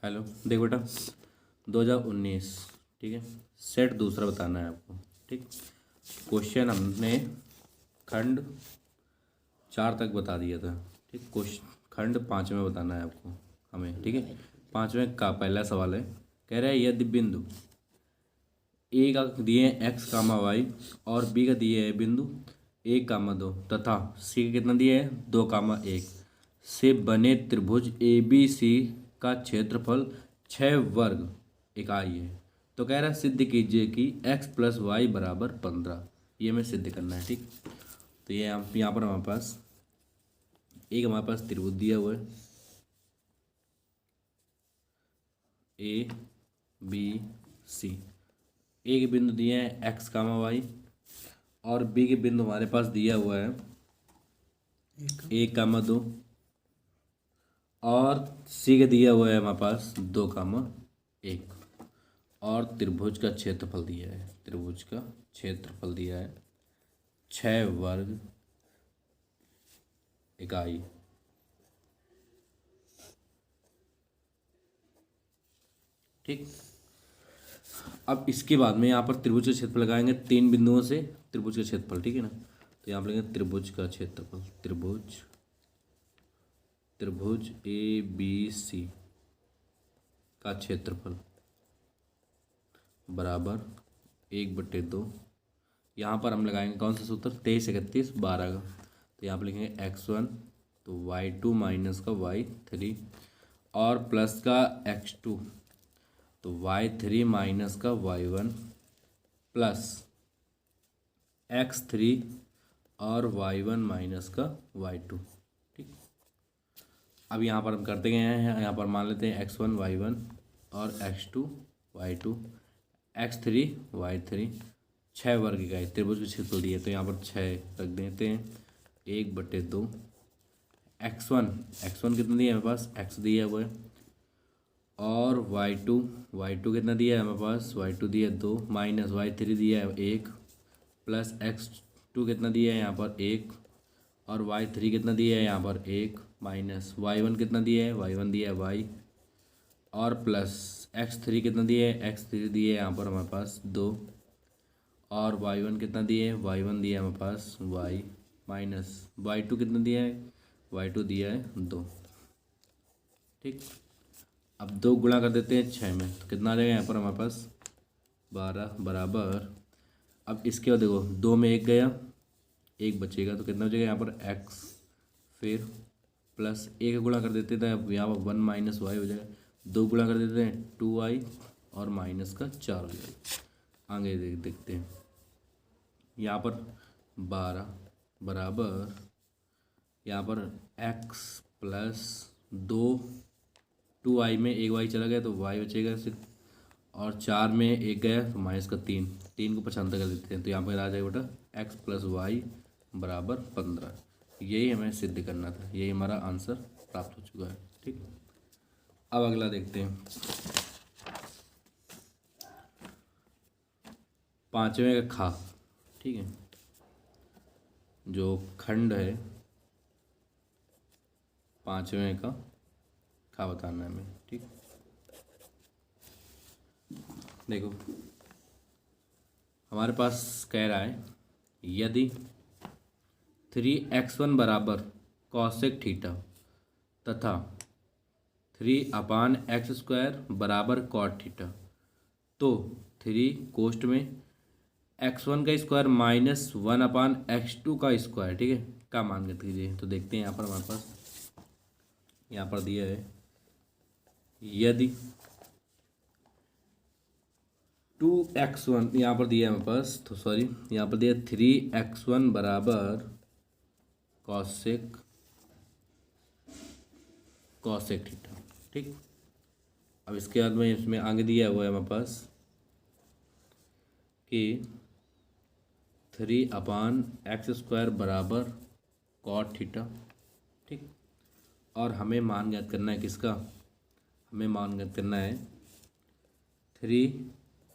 Hello, देखो बेटा, 2019, ठीक है। सेट दूसरा बताना है आपको, ठीक। क्वेश्चन हमने खंड 4 तक बता दिया था, ठीक। क्वेश्चन खंड 5 में बताना है आपको हमें, ठीक है। 5वें का पहला सवाल है, कह रहा है यदि बिंदु ए का दिए एक्स कामा वाई और बी का दिए है बिंदु 1, 2 तथा सी का कितना दिया है 2, 1 से बने त्रिभुज ए बी सी का क्षेत्रफल 6 वर्ग इकाई है, तो कह रहा है सिद्ध कीजिए कि x प्लस वाई बराबर 15। ये हमें सिद्ध करना है, ठीक। तो ये यहाँ पर हमारे पास त्रिभुज दिया हुआ है ए बी सी। ए के बिंदु दिए हैं x, y और बी के बिंदु हमारे पास दिया हुआ है 1, 2 और सी के दिया हुआ है हमारे पास 2, 1 और त्रिभुज का क्षेत्रफल दिया है। त्रिभुज का क्षेत्रफल दिया है 6 वर्ग इकाई, ठीक। अब इसके बाद में यहाँ पर त्रिभुज का क्षेत्रफल लगाएंगे 3 बिंदुओं से त्रिभुज का क्षेत्रफल, ठीक है ना। तो यहाँ पर लेंगे त्रिभुज का क्षेत्रफल, त्रिभुज ए बी सी का क्षेत्रफल बराबर 1/2। यहाँ पर हम लगाएंगे कौन सा सूत्र, 23, 31, 12 का। तो यहाँ पर लिखेंगे x1 तो y2 माइनस का y3 और प्लस का x2 तो y3 माइनस का y1 प्लस x3 और y1 माइनस का y2, ठीक। अब यहाँ पर हम करते गए हैं, यहाँ पर मान लेते हैं x1 y1 और x2 y2, x3 y3, 6 वर्ग इकाई त्रिभुज के क्षेत्रफल दिए। तो यहाँ पर 6 रख देते हैं 1/2। x1 कितना दिया है हमारे पास, x दिया हुआ है और y2 कितना दिया है हमारे पास, y2 दिया है 2 माइनस y3 दिया है 1 प्लस x2 कितना दिया है यहाँ पर 1 और y3 कितना दिया है यहाँ पर 1 माइनस y1 कितना दिया है, y1 दिया है y और प्लस x3 कितना दिया है, x3 दिया है यहाँ पर हमारे पास 2 और y1 कितना दिया है, y1 दिया है हमारे पास y माइनस y2 कितना दिया है, y2 दिया है 2, ठीक। अब 2 गुणा कर देते हैं 6 में, तो कितना आ जाएगा यहाँ पर हमारे पास 12 बराबर। अब इसके बाद देखो 2 में 1 गया, 1 बचेगा, तो कितना बचेगा यहाँ पर x फिर प्लस 1 गुणा कर देते थे, अब यहाँ पर 1 माइनस वाई हो जाएगा। 2 गुणा कर देते हैं 2y और माइनस का 4 हो जाएगा। आगे देखते हैं यहाँ पर 12 बराबर यहाँ पर x प्लस 2y में 1y चला गया तो y बचेगा सिर्फ, और 4 में 1 गया तो माइनस का 3 को 75 कर देते हैं। तो यहाँ पर आ जाएगा बेटा x प्लस वाई बराबर 15। यही हमें सिद्ध करना था, यही हमारा आंसर प्राप्त हो चुका है, ठीक। अब अगला देखते हैं 5वें का खा, ठीक है। जो खंड है 5वें का खा बताना है हमें, ठीक। देखो हमारे पास कह रहा है यदि 3x1 बराबर कॉसेक थीटा तथा 3/x² बराबर कॉट थीटा, तो 3 कोष्ट में x1 का स्क्वायर माइनस 1/x2 का स्क्वायर, ठीक है, का मान ज्ञात कीजिए। तो देखते हैं यहाँ पर हमारे पास यहाँ पर दिया है यदि 2x1 यहाँ पर दिया है हमारे पास, तो सॉरी यहाँ पर दिया 3x1 बराबर कॉसेक थीटा, ठीक। अब इसके बाद में इसमें आगे दिया हुआ है हमारे पास कि 3/x² बराबर कॉट थीटा, ठीक। और हमें मान ज्ञात करना है किसका, हमें मान ज्ञात करना है 3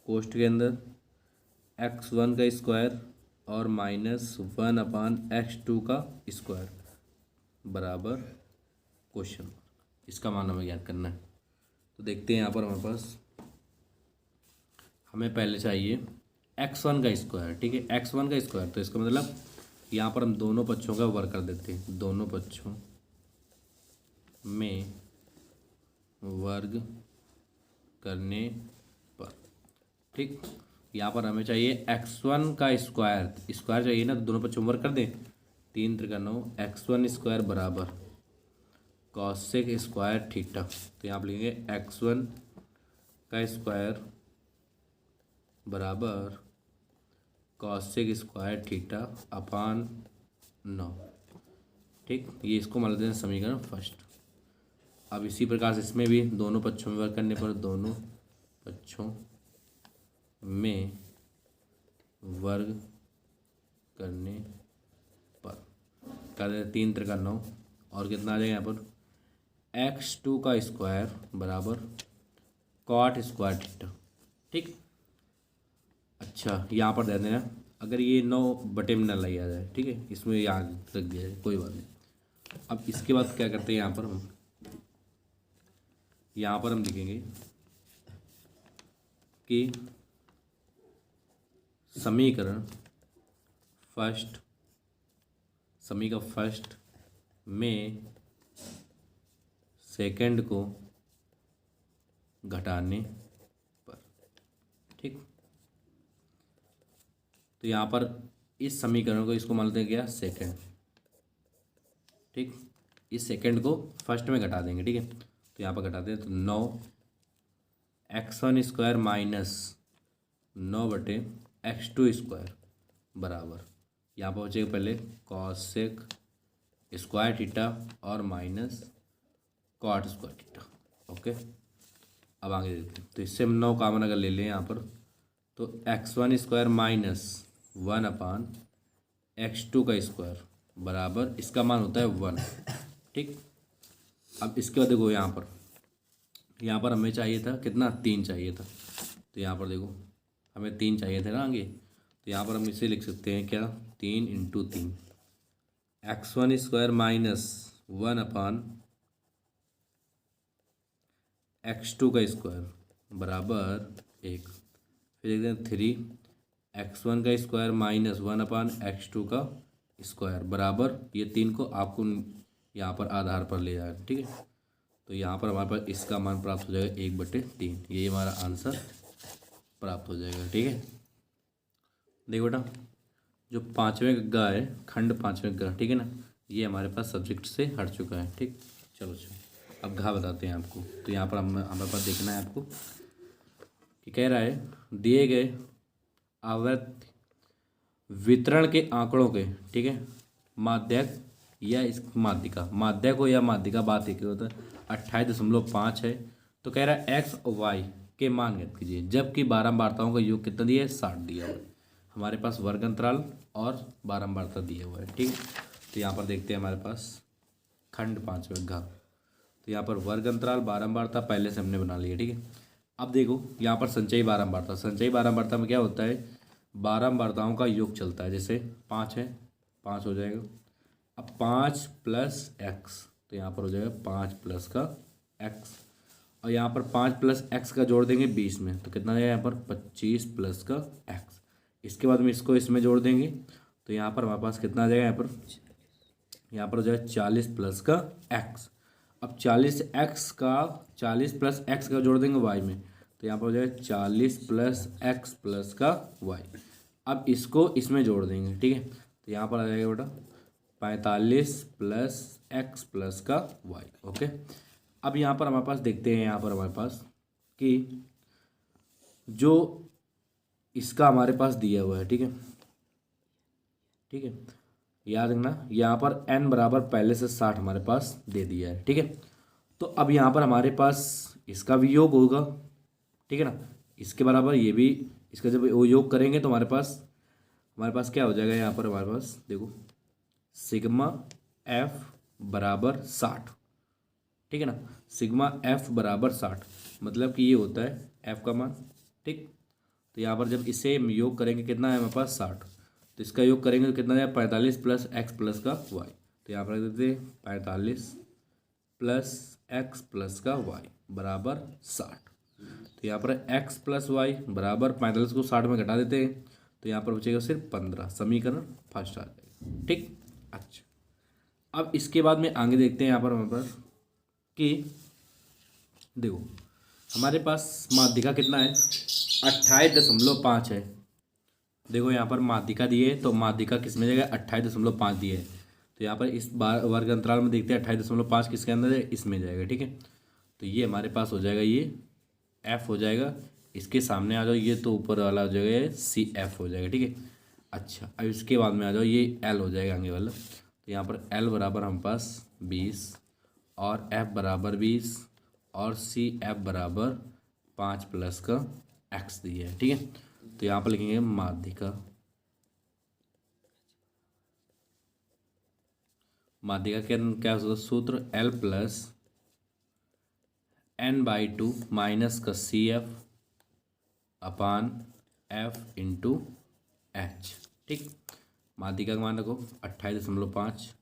कोष्ट के अंदर x1 का स्क्वायर और माइनस 1/x2 का स्क्वायर बराबर क्वेश्चन, इसका मान हमें ज्ञात करना है। तो देखते हैं यहाँ पर हमारे पास, हमें पहले चाहिए x1 का स्क्वायर, ठीक है, x1 का स्क्वायर। तो इसका मतलब यहाँ पर हम दोनों पक्षों का वर्ग कर देते हैं, दोनों पक्षों में वर्ग करने पर, ठीक। यहाँ पर हमें चाहिए x1 का स्क्वायर, स्क्वायर चाहिए ना, तो दोनों पक्षों में वर्ग कर दें। 3 त्रिका 9, x1 स्क्वायर बराबर कॉसेक स्क्वायर थीटा। तो यहाँ पर लिखेंगे x1 का स्क्वायर बराबर कॉसेक स्क्वायर थीटा अपान 9, ठीक। ये इसको मान लेते हैं समीकरण फर्स्ट। अब इसी प्रकार से इसमें भी दोनों पक्षों में वर्ग करने पर, दोनों पक्षों में वर्ग करने पर कर देते 3 त्रिका 9, और कितना आ जाएगा यहाँ पर x2 का स्क्वायर बराबर कॉट स्क्वायर थीटा, ठीक। अच्छा, यहाँ पर दे देना, अगर ये 9 बटे में न लिया जाए, ठीक है, इसमें याद रख दिया जाए, कोई बात नहीं। अब इसके बाद क्या करते हैं, यहाँ पर हम लिखेंगे कि समीकरण फर्स्ट में सेकंड को घटाने पर, ठीक। तो यहाँ पर इस समीकरण को, इसको मान लेते हैं क्या, सेकंड, ठीक। इस सेकंड को फर्स्ट में घटा देंगे, ठीक है। तो यहाँ पर घटाते हैं, तो 9 x1 स्क्वायर माइनस 9 बटे x2 स्क्वायर बराबर, यहाँ पर बचेगा पहले कॉसेक स्क्वायर थीटा और minus cot square theta, okay. अब आगे देखते हैं, तो इससे हम 9 कॉमन अगर ले लें यहाँ पर, तो x1 स्क्वायर माइनस 1 अपान x2 का स्क्वायर बराबर, इसका मान होता है 1, ठीक। अब इसके बाद देखो, यहाँ पर हमें चाहिए था कितना, 3 चाहिए था। तो यहाँ पर देखो, हमें 3 चाहिए थे ना आगे, तो यहाँ पर हम इसे लिख सकते हैं क्या, 3 इंटू 3, x1 स्क्वायर माइनस 1 अपान x2 का स्क्वायर बराबर 1। फिर देखते हैं 3 x1 का स्क्वायर माइनस 1 अपान x2 का स्क्वायर बराबर, ये 3 को आपको यहाँ पर आधार पर ले जाए, ठीक है। तो यहाँ पर हमारे पास इसका मान प्राप्त हो जाएगा 1/3, ये हमारा आंसर प्राप्त हो जाएगा, ठीक है। देखो बेटा, जो 5वें गग्गा है, खंड 5वें गग्गा, ठीक है ना, ये हमारे पास सब्जेक्ट से हट चुका है, ठीक। चलो अब घा बताते हैं आपको। तो यहाँ पर हमारे पास देखना है आपको कि कह रहा है, दिए गए आवर्त वितरण के आंकड़ों के, ठीक है, माध्यक या इस माध्यक हो या माध्यिका, बात एक होता है, 28.5 है। तो कह रहा है x और y के मान ज्ञात कीजिए, जबकि बारंबारताओं का योग कितना दिया है, 60 दिया हुआ है। हमारे पास वर्ग अंतराल और बारंबारता दिया हुआ है, ठीक। तो यहाँ पर देखते हैं हमारे पास खंड 5वें घ, तो यहाँ पर वर्ग अंतराल बारंबारता पहले से हमने बना लिया, ठीक है। अब देखो यहाँ पर संचयी बारंबारता में क्या होता है, बारंबारताओं का योग चलता है। जैसे 5 है, 5 हो जाएगा। अब 5 प्लस एक्स, तो यहाँ पर हो जाएगा 5 प्लस का एक्स, और यहाँ पर 5 प्लस एक्स का जोड़ देंगे 20 में, तो कितना आएगा यहाँ पर 25 प्लस का एक्स। इसके बाद में इसको इसमें जोड़ देंगे, तो यहाँ पर हमारे पास कितना आ जाएगा, यहाँ पर हो जाएगा 40 प्लस का एक्स। अब 40 प्लस एक्स का जोड़ देंगे वाई में, तो यहाँ पर हो जाएगा 40 प्लस एक्स प्लस का वाई। अब इसको इसमें जोड़ देंगे, ठीक है। तो यहाँ पर आ जाएगा बेटा 45 प्लस एक्स प्लस का वाई, ओके। अब यहाँ पर हमारे पास देखते हैं, यहाँ पर हमारे पास कि जो इसका हमारे पास दिया हुआ है, ठीक है, ठीक है, याद रखना, यहाँ पर n बराबर पहले से 60 हमारे पास दे दिया है, ठीक है। तो अब यहाँ पर हमारे पास इसका भी योग होगा, ठीक है ना, इसके बराबर ये भी, इसका जब वो योग करेंगे तो हमारे पास क्या हो जाएगा, यहाँ पर हमारे पास देखो सिग्मा f बराबर 60, ठीक है ना, सिग्मा f बराबर 60, मतलब कि ये होता है f का मान, ठीक। तो यहाँ पर जब इसे योग करेंगे कितना है हमारे पास 60, तो इसका योग करेंगे तो कितना है 45 प्लस एक्स प्लस का वाई। तो यहाँ पर रख देते 45 प्लस एक्स प्लस का वाई, बराबर 60। तो यहाँ पर x प्लस वाई बराबर 45 को 60 में घटा देते हैं तो यहाँ पर बचेगा सिर्फ 15। समीकरण फर्स्ट आ जाएगा। ठीक। अच्छा, अब इसके बाद में आगे देखते हैं यहाँ पर हमारे पास कि देखो हमारे पास माध्यिका कितना है 28.5 है। देखो यहाँ पर माध्यिका दिए तो माध्यिका किस में जाएगा 28.5 दिए है। तो यहाँ पर इस बार वर्ग अंतराल में देखते हैं 28.5 किसके अंदर है, इसमें जाएगा। ठीक है, तो ये हमारे पास हो जाएगा, ये एफ हो जाएगा। इसके सामने आ जाओ, ये तो ऊपर वाला हो जाएगा, ये सी एफ हो जाएगा। ठीक है, अच्छा अब इसके बाद में आ जाओ, ये एल हो जाएगा आगे वाला। तो यहाँ पर एल बराबर हम पास 20 और एफ बराबर 20 और सी एफ बराबर 5 प्लस का एक्स दिया है। ठीक है, तो यहाँ पर लिखेंगे माध्यिका। माध्यिका के क्या होता है सूत्र, एल प्लस n/2 माइनस का C F upon F into H. ठीक, माध्यिका का मान रखो 28.5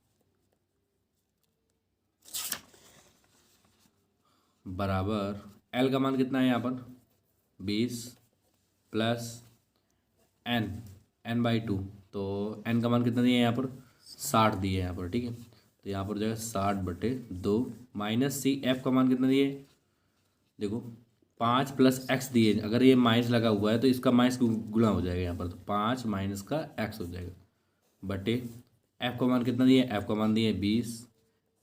बराबर एल का मान कितना है यहाँ पर 20 प्लस n/2, तो n का मान कितना दिया है यहाँ पर 60 दिए है यहाँ पर। ठीक है, तो यहाँ पर जो है 60/2 माइनस सी एफ का मान कितना दिए, देखो 5 प्लस एक्स दिए। अगर ये माइनस लगा हुआ है तो इसका माइनस गुणा हो जाएगा यहाँ पर, तो 5 माइनस का एक्स हो जाएगा बटे एफ का मान कितना दिया, एफ का मान दिया 20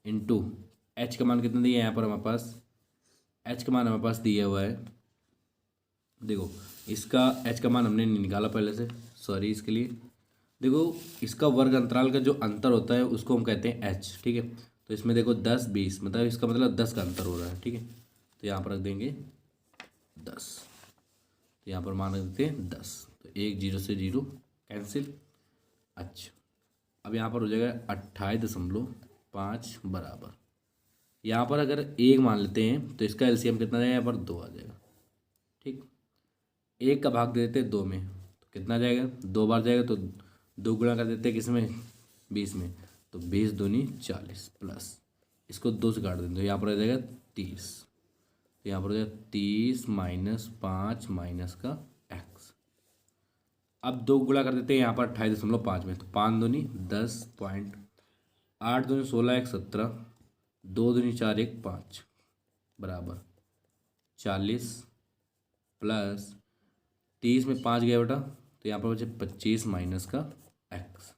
इंटू एच का मान कितना दिया यहाँ पर हमारे पास, एच का मान हमारे पास दिया हुआ है। देखो इसका एच का मान हमने नहीं निकाला पहले से, सॉरी इसके लिए। देखो इसका वर्ग अंतराल का जो अंतर होता है उसको हम कहते हैं एच। ठीक है, तो इसमें देखो 10 20 मतलब इसका मतलब 10 का अंतर हो रहा है। ठीक है, तो यहाँ पर रख देंगे 10, तो यहाँ पर मान रख देते हैं 10, तो 1 0 से 0 कैंसिल। अच्छा, अब यहाँ पर हो जाएगा 28.5 बराबर, यहाँ पर अगर 1 मान लेते हैं तो इसका एलसीएम कितना जाएगा, यहाँ पर 2 आ जाएगा। ठीक, 1 का भाग दे देते हैं 2 में तो कितना जाएगा, 2 बार जाएगा तो 2 गुणा कर देते हैं किसमें 20 में, तो 20 दूनी 40 प्लस इसको 2 से काट देते तो यहाँ पर आ जाएगा 30। तो यहाँ पर हो जाएगा 30 माइनस 5 माइनस का एक्स। अब 2 गुणा कर देते हैं यहाँ पर 28.5 में, तो 5 दूनी 10 पॉइंट, 8 दूनी 16 1 17, 2 दूनी 4 1 5 बराबर 40 प्लस 30 में 5 गया बेटा, तो यहाँ पर बचे 25 माइनस का एक्स।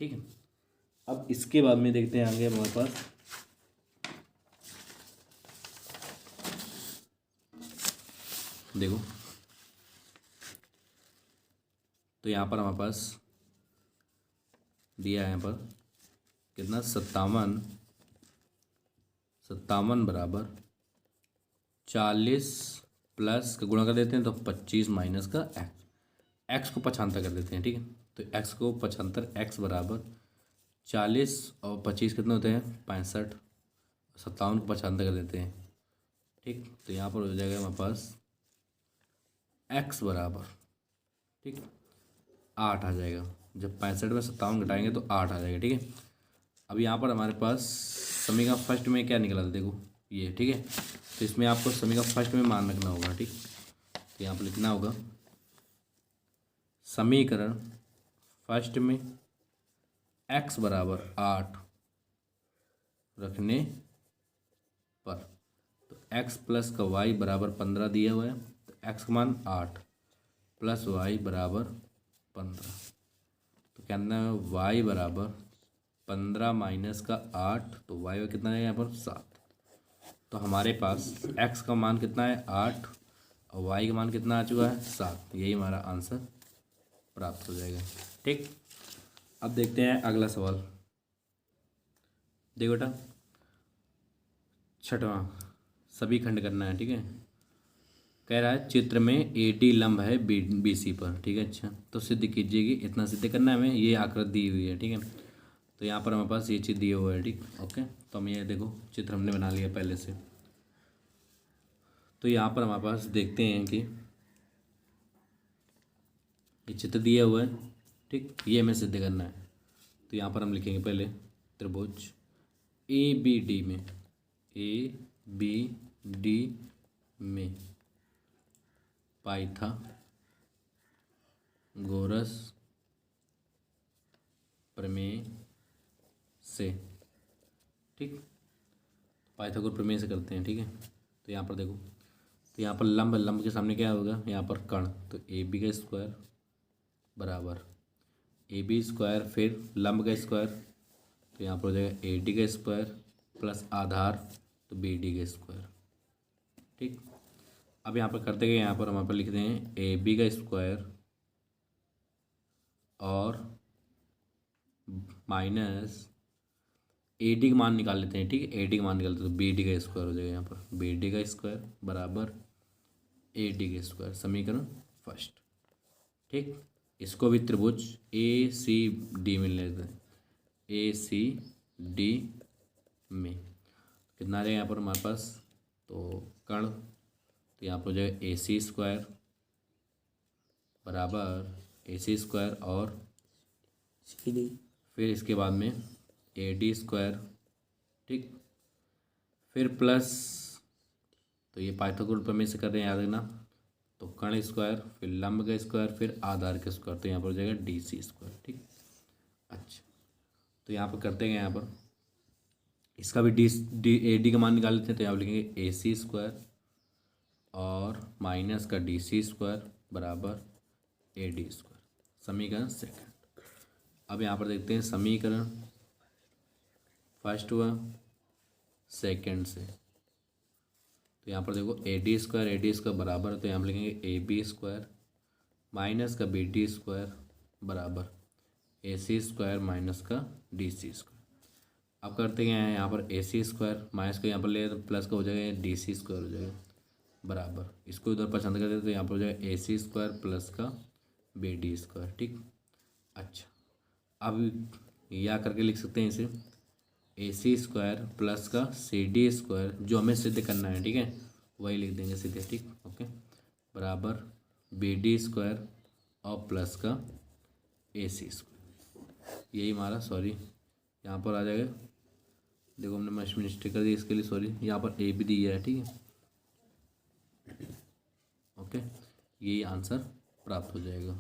ठीक है, अब इसके बाद में देखते हैं आगे हमारे पास देखो, तो यहाँ पर हमारे पास दिया है यहाँ पर कितना 57 बराबर 40 प्लस का गुणा कर देते हैं तो 25 माइनस का एक्स, एक्स को 75 कर देते हैं। ठीक है, तो एक्स को 75, एक्स बराबर 40 और 25 कितने होते हैं 65, 57 को 75 कर देते हैं। ठीक, तो यहाँ पर हो जाएगा हमारे पास एक्स बराबर, ठीक 8 आ जाएगा। जब 65 में 57 घटाएंगे तो 8 आ जाएगा। ठीक है, अब यहाँ पर हमारे पास समीकरण फर्स्ट में क्या निकला था देखो ये। ठीक है, तो इसमें आपको समीकरण फर्स्ट में मान रखना होगा। ठीक, तो यहाँ पर लिखना होगा समीकरण फर्स्ट में x बराबर 8 रखने पर, तो x प्लस का y बराबर 15 दिया हुआ है, तो x का मान 8 प्लस y बराबर 15, तो कहना है y बराबर 15 माइनस का 8, तो y कितना है यहाँ पर 7। तो हमारे पास x का मान कितना है 8 और y का मान कितना आ चुका है 7, यही हमारा आंसर प्राप्त हो जाएगा। ठीक, अब देखते हैं अगला सवाल। देखो बेटा 6वां सभी खंड करना है। ठीक है, कह रहा है चित्र में AD लंब है BC पर। ठीक है, अच्छा तो सिद्ध कीजिए कि इतना सिद्ध करना है हमें, ये आकृति दी हुई है। ठीक है, तो यहाँ पर हमारे पास ये चित्र दिया हुआ है। ठीक, ओके, तो हम ये देखो चित्र हमने बना लिया पहले से। तो यहाँ पर हमारे पास देखते हैं कि ये चित्र दिया हुआ है। ठीक, ये हमें सिद्ध करना है। तो यहाँ पर हम लिखेंगे पहले त्रिभुज ABD में, ABD डी में पाइथागोरस प्रमेय से। ठीक, पाइथागोरस प्रमेय से करते हैं। ठीक है, तो यहाँ पर देखो, तो यहाँ पर लंब के सामने क्या होगा, यहाँ पर कर्ण, तो ए बी का स्क्वायर बराबर ए बी स्क्वायर, फिर लंब का स्क्वायर, तो यहाँ पर हो जाएगा ए डी का स्क्वायर प्लस आधार, तो बी डी का स्क्वायर। ठीक, अब यहाँ पर करते गए, यहाँ पर हम लिख दें ए बी का स्क्वायर और माइनस ए डी का मान निकाल लेते हैं। ठीक है, ए डी का मान निकालते हैं तो बी डी का स्क्वायर हो जाएगा। यहाँ पर बी डी का स्क्वायर बराबर ए डी का स्क्वायर, समीकरण फर्स्ट। ठीक, इसको भी त्रिभुज ए सी डी में लेते हैं। ए सी डी में कितना आ जाएगा यहाँ पर हमारे पास, तो कर्ण, तो यहाँ पर हो जाएगा ए सी स्क्वायर बराबर ए सी स्क्वायर और फिर इसके बाद में ए डी स्क्वायर। ठीक, फिर प्लस, तो ये पाइथागोरस प्रमेय से कर रहे हैं, याद रखना, तो कर्ण स्क्वायर, फिर लंब का स्क्वायर, फिर आधार का स्क्वायर, तो यहाँ पर हो जाएगा डी सी स्क्वायर। ठीक, अच्छा, तो यहाँ पर करते हैं, यहाँ पर इसका भी डी ए डी का मान निकाल लेते हैं, तो यहाँ पर लिखेंगे ए सी स्क्वायर और माइनस का डी सी स्क्वायर बराबर ए डी स्क्वायर, समीकरण सेकंड। अब यहाँ पर देखते हैं समीकरण फर्स्ट हुआ सेकंड से, तो यहाँ पर देखो ए डी स्क्वायर बराबर, तो यहाँ पर लिखेंगे ए बी स्क्वायर माइनस का बी डी स्क्वायर बराबर ए सी स्क्वायर माइनस का डी सी स्क्वायर। अब करते हैं यहाँ पर ए सी स्क्वायर माइनस को यहाँ पर ले, तो प्लस का हो जाएगा डी सी स्क्वायर हो जाएगा बराबर, इसको इधर पसंद करते तो यहाँ पर हो जाएगा ए सी स्क्वायर प्लस का बी डी स्क्वायर। ठीक, अच्छा, अब या करके लिख सकते हैं इसे ए सी स्क्वायर प्लस का सी डी स्क्वायर, जो हमें सिद्ध करना है। ठीक है, वही लिख देंगे सीधे। ठीक, ओके, बराबर बी डी स्क्वायर और प्लस का ए सी स्क्वायर, यही हमारा, सॉरी यहाँ पर आ जाएगा, देखो हमने मिस्टेक कर दी, इसके लिए सॉरी, यहाँ पर ए भी दिया है। ठीक है, ओके, यही आंसर प्राप्त हो जाएगा।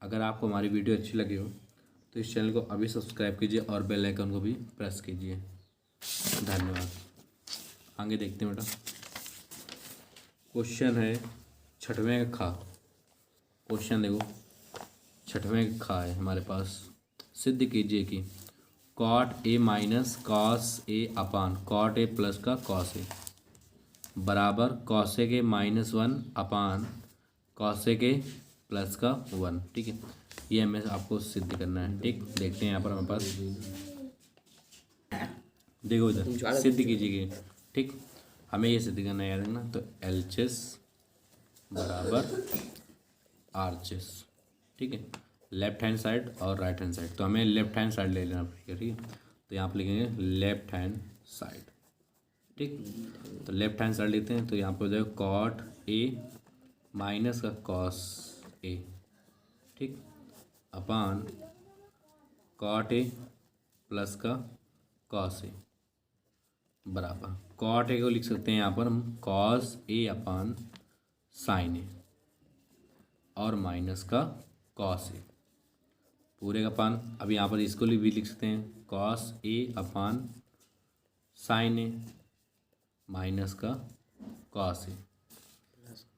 अगर आपको हमारी वीडियो अच्छी लगी हो तो इस चैनल को अभी सब्सक्राइब कीजिए और बेल आइकन को भी प्रेस कीजिए। धन्यवाद। आगे देखते हैं बेटा, क्वेश्चन है छठवें का खा। क्वेश्चन देखो, छठवें का खा है हमारे पास, सिद्ध कीजिए कि cot A minus cos A upon cot A plus का कॉस ए बराबर कॉसे के -1 अपान कॉसे के प्लस का 1। ठीक है, ये हमें आपको सिद्ध करना है। ठीक, देखते हैं यहाँ पर हमारे पास, देखो इधर सिद्ध कीजिएगा। ठीक, हमें ये सिद्ध करना है, याद रखना, तो एलचेस बराबर आरचेस। ठीक है, लेफ्ट हैंड साइड और राइट हैंड साइड, तो हमें लेफ्ट हैंड साइड ले लेना पड़ेगा। ठीक है, तो यहाँ पर लिखेंगे लेफ्ट हैंड साइड। ठीक, तो लेफ्ट हैंड साइड लेते हैं, तो यहाँ पर हो जाएगा कॉट ए माइनस का कॉस ए। ठीक, अपान कॉट ए प्लस का कॉस ए बराबर कॉट ए को लिख सकते हैं यहाँ पर हम कॉस ए अपान साइन ए और माइनस का कॉस ए पूरे का अपान। अब यहाँ पर इसको भी लिख सकते हैं cos A upon sign A minus का कॉस ए।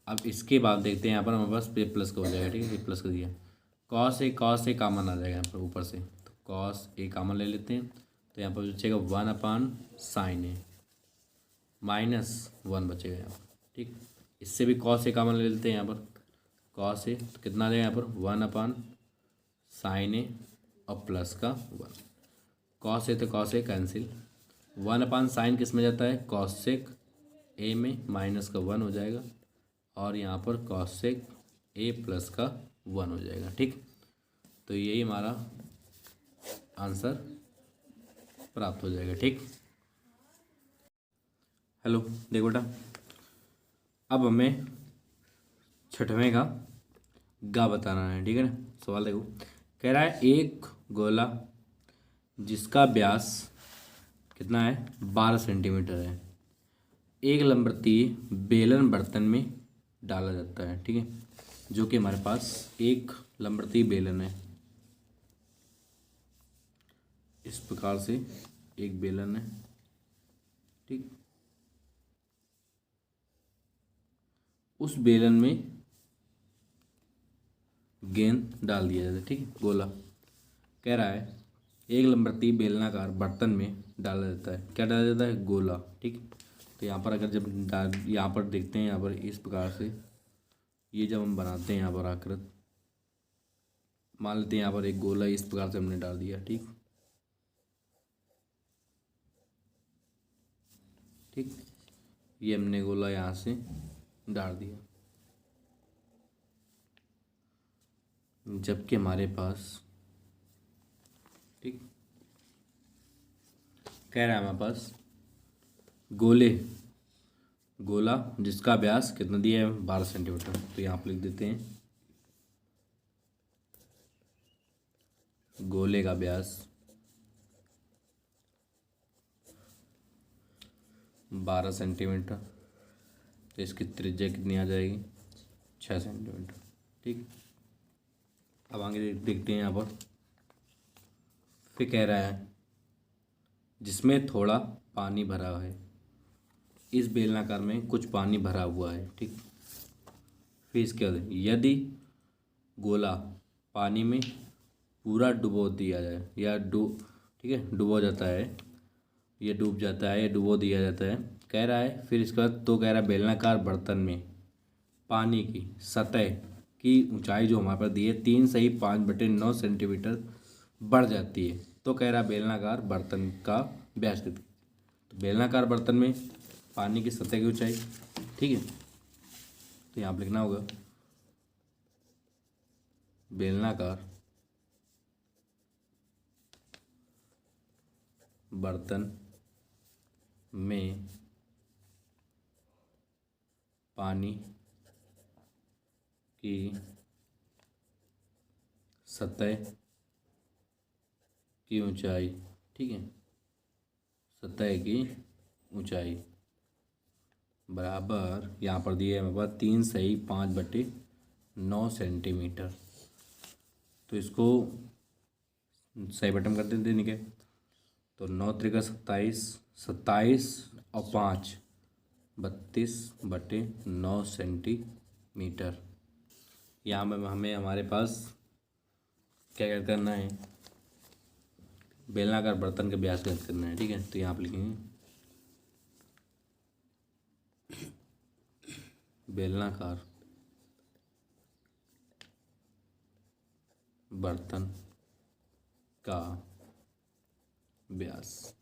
अब इसके बाद देखते हैं यहाँ पर हमारे पास प्लस का हो जाएगा। ठीक है, ये प्लस का दिया, कॉस ए कामन आ जाएगा यहाँ पर ऊपर से, तो कॉस ए कामन ले लेते हैं, तो यहाँ पर बचेगा 1 अपान साइन ए -1 बचेगा यहाँ पर। ठीक, इससे भी कॉस ए कामन ले लेते हैं यहाँ पर, कॉस ए तो कितना आ जाएगा यहाँ पर 1 अपान साइन ए और प्लस का 1, कॉस ए तो cos A cancel, 1 upon sign किस में जाता है, कॉसेक ए में, माइनस का 1 हो जाएगा और यहाँ पर कॉसेक ए प्लस का 1 हो जाएगा। ठीक, तो यही हमारा आंसर प्राप्त हो जाएगा। ठीक, हेलो देखो बेटा, अब हमें छठवें का गा बताना है। ठीक है ना, सवाल देखो, कह रहा है एक गोला जिसका व्यास कितना है 12 सेंटीमीटर है, एक लंबवृत्तीय बेलन बर्तन में डाला जाता है, ठीक है। जो कि हमारे पास एक लंबवृत्तीय बेलन है, इस प्रकार से एक बेलन है, ठीक। उस बेलन में गेंद डाल दिया जाता है, ठीक है। गोला कह रहा है एक लंबवृत्तीय बेलनाकार बर्तन में डाला जाता है, क्या डाला जाता है, गोला, ठीक। तो यहाँ पर अगर जब यहाँ पर देखते हैं, यहाँ पर इस प्रकार से ये जब हम बनाते हैं यहाँ पर आकृत, मान लेते हैं यहाँ पर एक गोला इस प्रकार से हमने डाल दिया, ठीक ठीक। ये हमने गोला यहाँ से डाल दिया, जबकि हमारे पास, ठीक, कह रहा है हमारे पास गोला जिसका व्यास कितना दिया है, 12 सेंटीमीटर। तो यहाँ पर लिख देते हैं गोले का व्यास 12 सेंटीमीटर, तो इसकी त्रिज्या कितनी आ जाएगी, 6 सेंटीमीटर, ठीक। अब आगे देखते हैं यहाँ पर, फिर कह रहा है जिसमें थोड़ा पानी भरा है, इस बेलनाकार में कुछ पानी भरा हुआ है, ठीक। फिर इसके बाद यदि गोला पानी में पूरा डुबो दिया जाए या ठीक है, डुबो जाता है, ये डूब जाता है या डुबो दिया जाता है, कह रहा है। फिर इसके बाद तो कह रहा है बेलनाकार बर्तन में पानी की सतह की ऊंचाई जो हमारे पास दी है 3 सही 5/9 सेंटीमीटर बढ़ जाती है। तो कह रहा है बेलनाकार बर्तन का व्यास कितना। तो बेलनाकार बर्तन में पानी की सतह की ऊंचाई, ठीक है। तो यहाँ पर लिखना होगा बेलनाकार बर्तन में पानी की सतह की ऊंचाई, ठीक है, सतह की ऊंचाई बराबर, यहाँ पर दिए हमारे पास 3 सही 5/9 सेंटीमीटर। तो इसको सही बटन कर देते निके, तो 9 त्रिका 27, 27 और 5 32/9 सेंटीमीटर। यहाँ में हमें हमारे पास क्या क्या करना है, बेलनाकार बर्तन का व्यास ज्ञात करना है, ठीक है। तो यहाँ पर लिखेंगे बेलनाकार बर्तन का व्यास,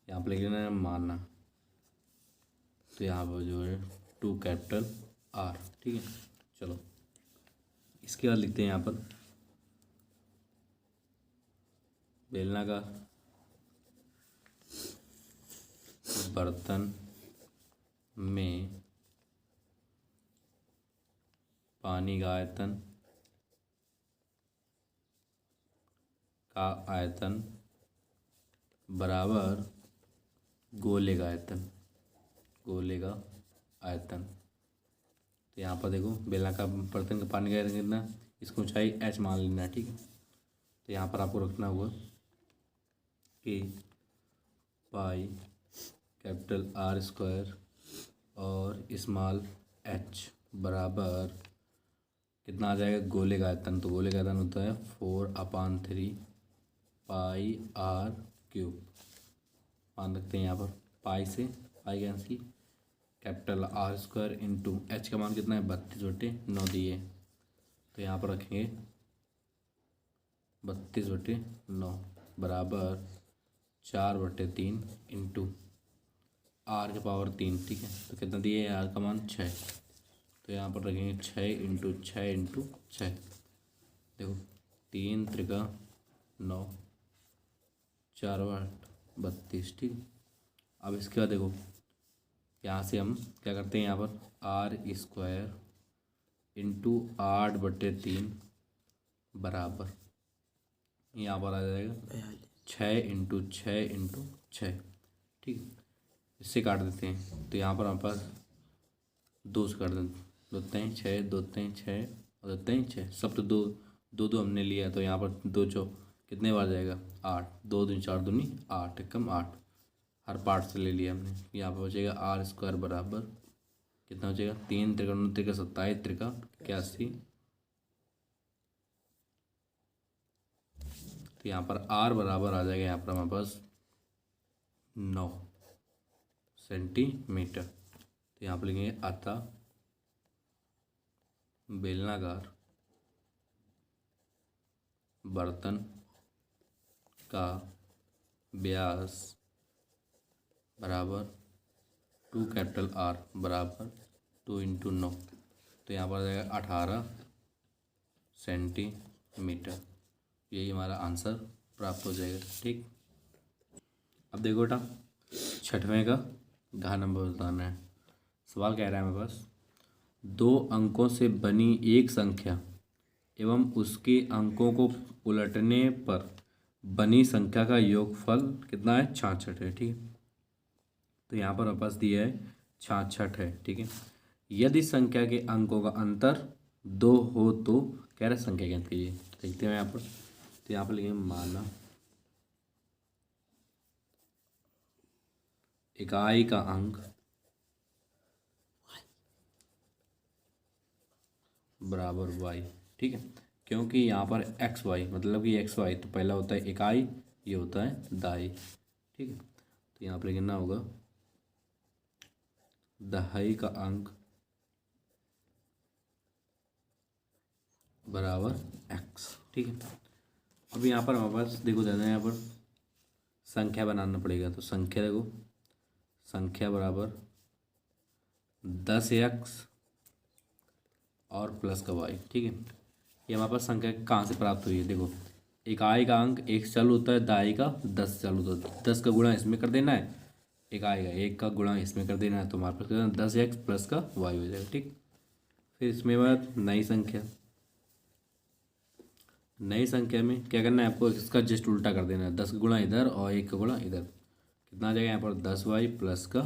यहाँ पर लिख लेना है माना। तो यहाँ पर जो है 2 कैपिटल R, ठीक है। चलो इसके बाद लिखते हैं यहाँ पर बेलनाकार बर्तन में पानी का आयतन बराबर गोले का आयतन। तो यहाँ पर देखो बेलनाकार बर्तन का पानी का आयतन कितना, इसकी ऊंचाई h मान लेना है, ठीक है। तो यहाँ पर आपको रखना होगा कि पाई कैपिटल R² और स्मॉल h बराबर कितना आ जाएगा, गोले का आयतन। तो गोले का आयतन होता है 4/3 पाई R³ मान रखते हैं यहाँ पर, पाई से pi cancel, capital R² into h का मान कितना है 32/9 दिए। तो यहाँ पर रखेंगे 32/9 बराबर 4/3 इंटू R के पावर 3, ठीक है। तो कितना दिए R का मान 6। तो यहाँ पर रखेंगे 6 इंटू 6 इंटू 6, देखो 3 त्रिका 9, 4/8 32, ठीक। अब इसके बाद देखो यहाँ से हम क्या करते हैं, यहाँ पर R² इंटू 8/3 बराबर यहाँ पर आ जाएगा 6 इंटू 6 इंटू 6, ठीक। इससे काट देते हैं तो यहाँ पर हमारे पास 2 से काट देते, 2 3 6, 2 3 6 और 2 3 6, सब तो 2 2 2 हमने लिया तो यहाँ पर 2 चौ कितने बार जाएगा 8, 2 दूनी 4 दूनी 8, कम 8 हर पार्ट से ले लिया हमने। यहाँ पर बचेगा आर स्क्वायर बराबर कितना बचेगा 3 त्रिका 3 27 त्रिका 81। तो यहाँ पर आर बराबर आ जाएगा यहाँ पर हमारे पास 9 सेंटीमीटर। तो यहाँ पर लिखेंगे अतः बेलनाकार बर्तन का व्यास बराबर 2 कैपिटल आर बराबर 2 × 9। तो यहाँ पर आ जाएगा 18 सेंटीमीटर। यही हमारा आंसर प्राप्त हो जाएगा। ठीक, अब देखो बेटा 6वें का घ नंबर बताना है। सवाल कह रहा है मेरे पास 2 अंकों से बनी एक संख्या एवं उसके अंकों को उलटने पर बनी संख्या का योगफल कितना है 66 है। ठीक है, तो यहाँ पर हमारे पास दिया है 66 है। ठीक है, यदि संख्या के अंकों का अंतर 2 हो तो कह रहे संख्या ज्ञात कीजिए। देखते हैं यहाँ पर, तो यहाँ पर लिखेंगे माना इकाई का अंक बराबर y। ठीक है, क्योंकि यहाँ पर एक्स वाई मतलब कि एक्स वाई तो पहला होता है इकाई, ये होता है दाई। ठीक है, तो यहाँ पर लिखना होगा दहाई का अंक बराबर x। ठीक है, अब यहाँ पर हमारे पास देखो ज़्यादा यहाँ पर संख्या बनाना पड़ेगा। तो संख्या देखो, संख्या बराबर 10x और प्लस का y। ठीक है, ये हमारे पास संख्या कहाँ से प्राप्त हुई है। देखो इकाई का अंक 1 से चालू होता है, दाई का 10 से चालू होता है। 10 का गुणा इसमें कर देना है, इकाई का 1 का गुणा इसमें कर देना है, तो हमारे पास 10x प्लस का y हो जाएगा। ठीक, फिर इसमें बाद नई संख्या, नई संख्या में क्या करना है आपको, इसका जस्ट उल्टा कर देना है। 10 का गुणा इधर और 1 का गुणा इधर, कितना आ जाएगा यहाँ पर 10y प्लस का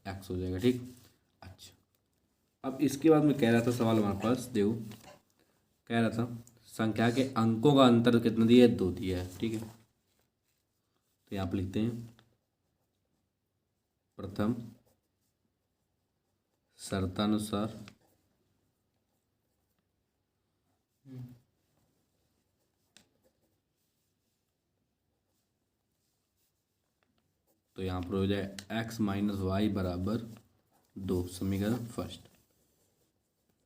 x हो जाएगा। ठीक, अच्छा अब इसके बाद में कह रहा था सवाल हमारे पास देखो, कह रहा था संख्या के अंकों का अंतर कितना दिया है 2 दिया है। ठीक है, तो यहाँ पर लिखते हैं प्रथम शर्तानुसार तो यहाँ पर हो जाए x माइनस वाई बराबर 2, समीकरण फर्स्ट।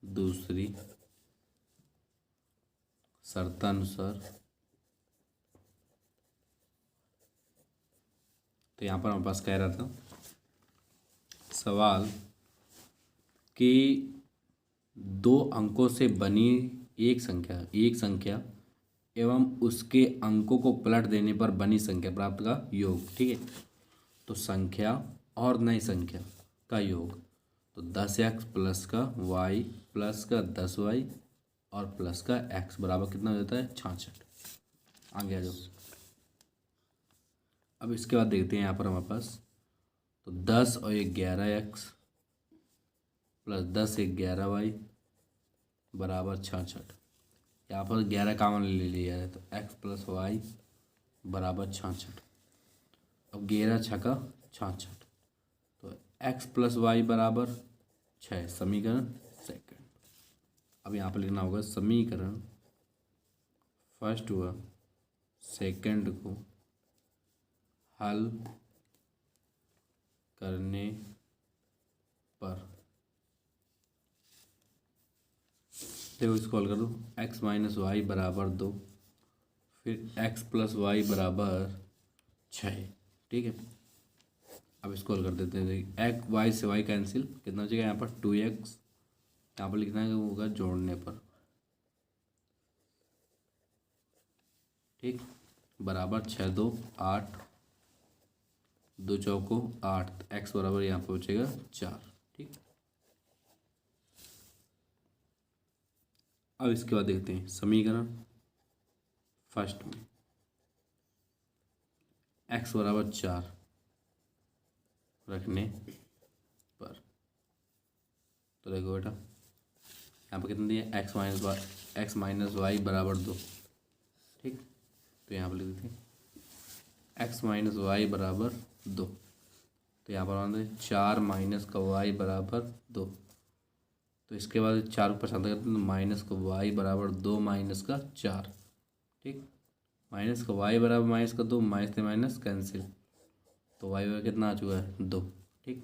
दूसरी शर्तानुसार तो यहाँ पर हमारे पास कह रहा था सवाल कि 2 अंकों से बनी एक संख्या एवं उसके अंकों को पलट देने पर बनी संख्या प्राप्त का योग। ठीक है, तो संख्या और नई संख्या का योग, तो 10x प्लस का y प्लस का 10y और प्लस का x बराबर कितना हो जाता है 66। आगे आ जाओ। अब इसके बाद देखते हैं यहाँ पर हमारे पास, तो 10 और 11x प्लस 10 11y बराबर 66। यहाँ पर 11 कॉमन ले लिया है तो x प्लस वाई बराबर 66। अब 11 छका 66, तो x प्लस वाई बराबर 6, समीकरण सेकंड। अब यहाँ पर लिखना होगा समीकरण फर्स्ट व सेकंड को हल करने पर, देखो इसको हल कर दो, x माइनस वाई बराबर 2, फिर x प्लस वाई बराबर 6। ठीक है, अब इसको हल कर देते हैं। एक्स वाई से वाई कैंसिल, कितना हो जाएगा यहाँ पर 2x, यहाँ पर लिखना है होगा जोड़ने पर। ठीक, बराबर 6 2 8, 2 चौको 8, x बराबर यहाँ पर बचेगा 4। ठीक, अब इसके बाद देखते हैं समीकरण फर्स्ट में x बराबर 4 रखने पर। तो देखो बेटा यहाँ पर कितना दिया एक्स माइनस वाई बराबर 2। ठीक, तो यहाँ पर लिख देते हैं एक्स माइनस वाई बराबर 2। तो यहाँ पर मान दें 4 माइनस का वाई बराबर 2। तो इसके बाद 4 को परेशान करते हैं तो माइनस का वाई बराबर 2 माइनस का 4। ठीक, माइनस का वाई बराबर माइनस का 2, माइनस से माइनस कैंसिल, तो वाई बराबर कितना आ चुका है 2। ठीक,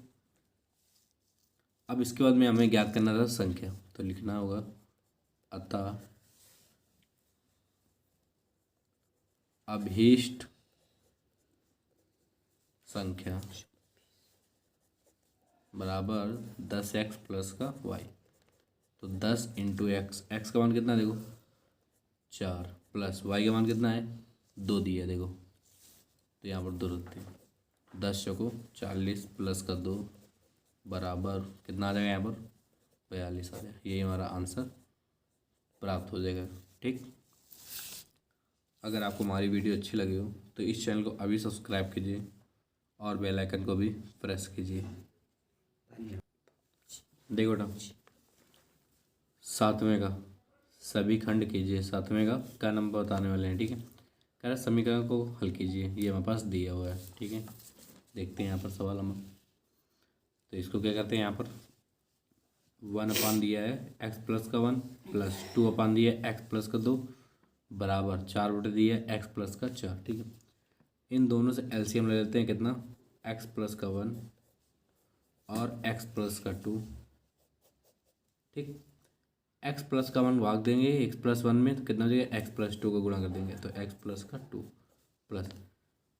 अब इसके बाद में हमें ज्ञात करना था संख्या, तो लिखना होगा अतः अभीष्ट संख्या बराबर 10x प्लस का y। तो 10 इंटू एक्स, एक्स का मान कितना है देखो 4, प्लस y का मान कितना है 2 दिया है देखो, तो यहाँ पर 2 रखते हैं। 10 चौको 40 प्लस का 2 बराबर कितना आ जाएगा यहाँ पर 42 आ जाएगा। यही हमारा आंसर प्राप्त हो जाएगा। ठीक, अगर आपको हमारी वीडियो अच्छी लगी हो तो इस चैनल को अभी सब्सक्राइब कीजिए और बेल आइकन को भी प्रेस कीजिए। देखो बेटा 7वें का सभी खंड कीजिए, 7वें का क्या नंबर बताने वाले हैं। ठीक है, कह रहा समीकरण को हल कीजिए, ये हमारे पास दिया हुआ है। ठीक है, देखते हैं यहाँ पर सवाल हम, तो इसको क्या करते हैं यहाँ पर 1 अपान दिया है एक्स प्लस का 1 प्लस 2 अपान दिया है एक्स प्लस का 2 बराबर 4 बटे दिया है एक्स प्लस का 4। ठीक है, इन दोनों से एलसीएम ले लेते हैं कितना एक्स प्लस का 1 और एक्स प्लस का 2। ठीक, एक्स प्लस का 1 भाग देंगे एक्स प्लस 1 में तो कितना हो जाएगा एक्स प्लस 2 का गुणा कर देंगे तो एक्स प्लस का 2 प्लस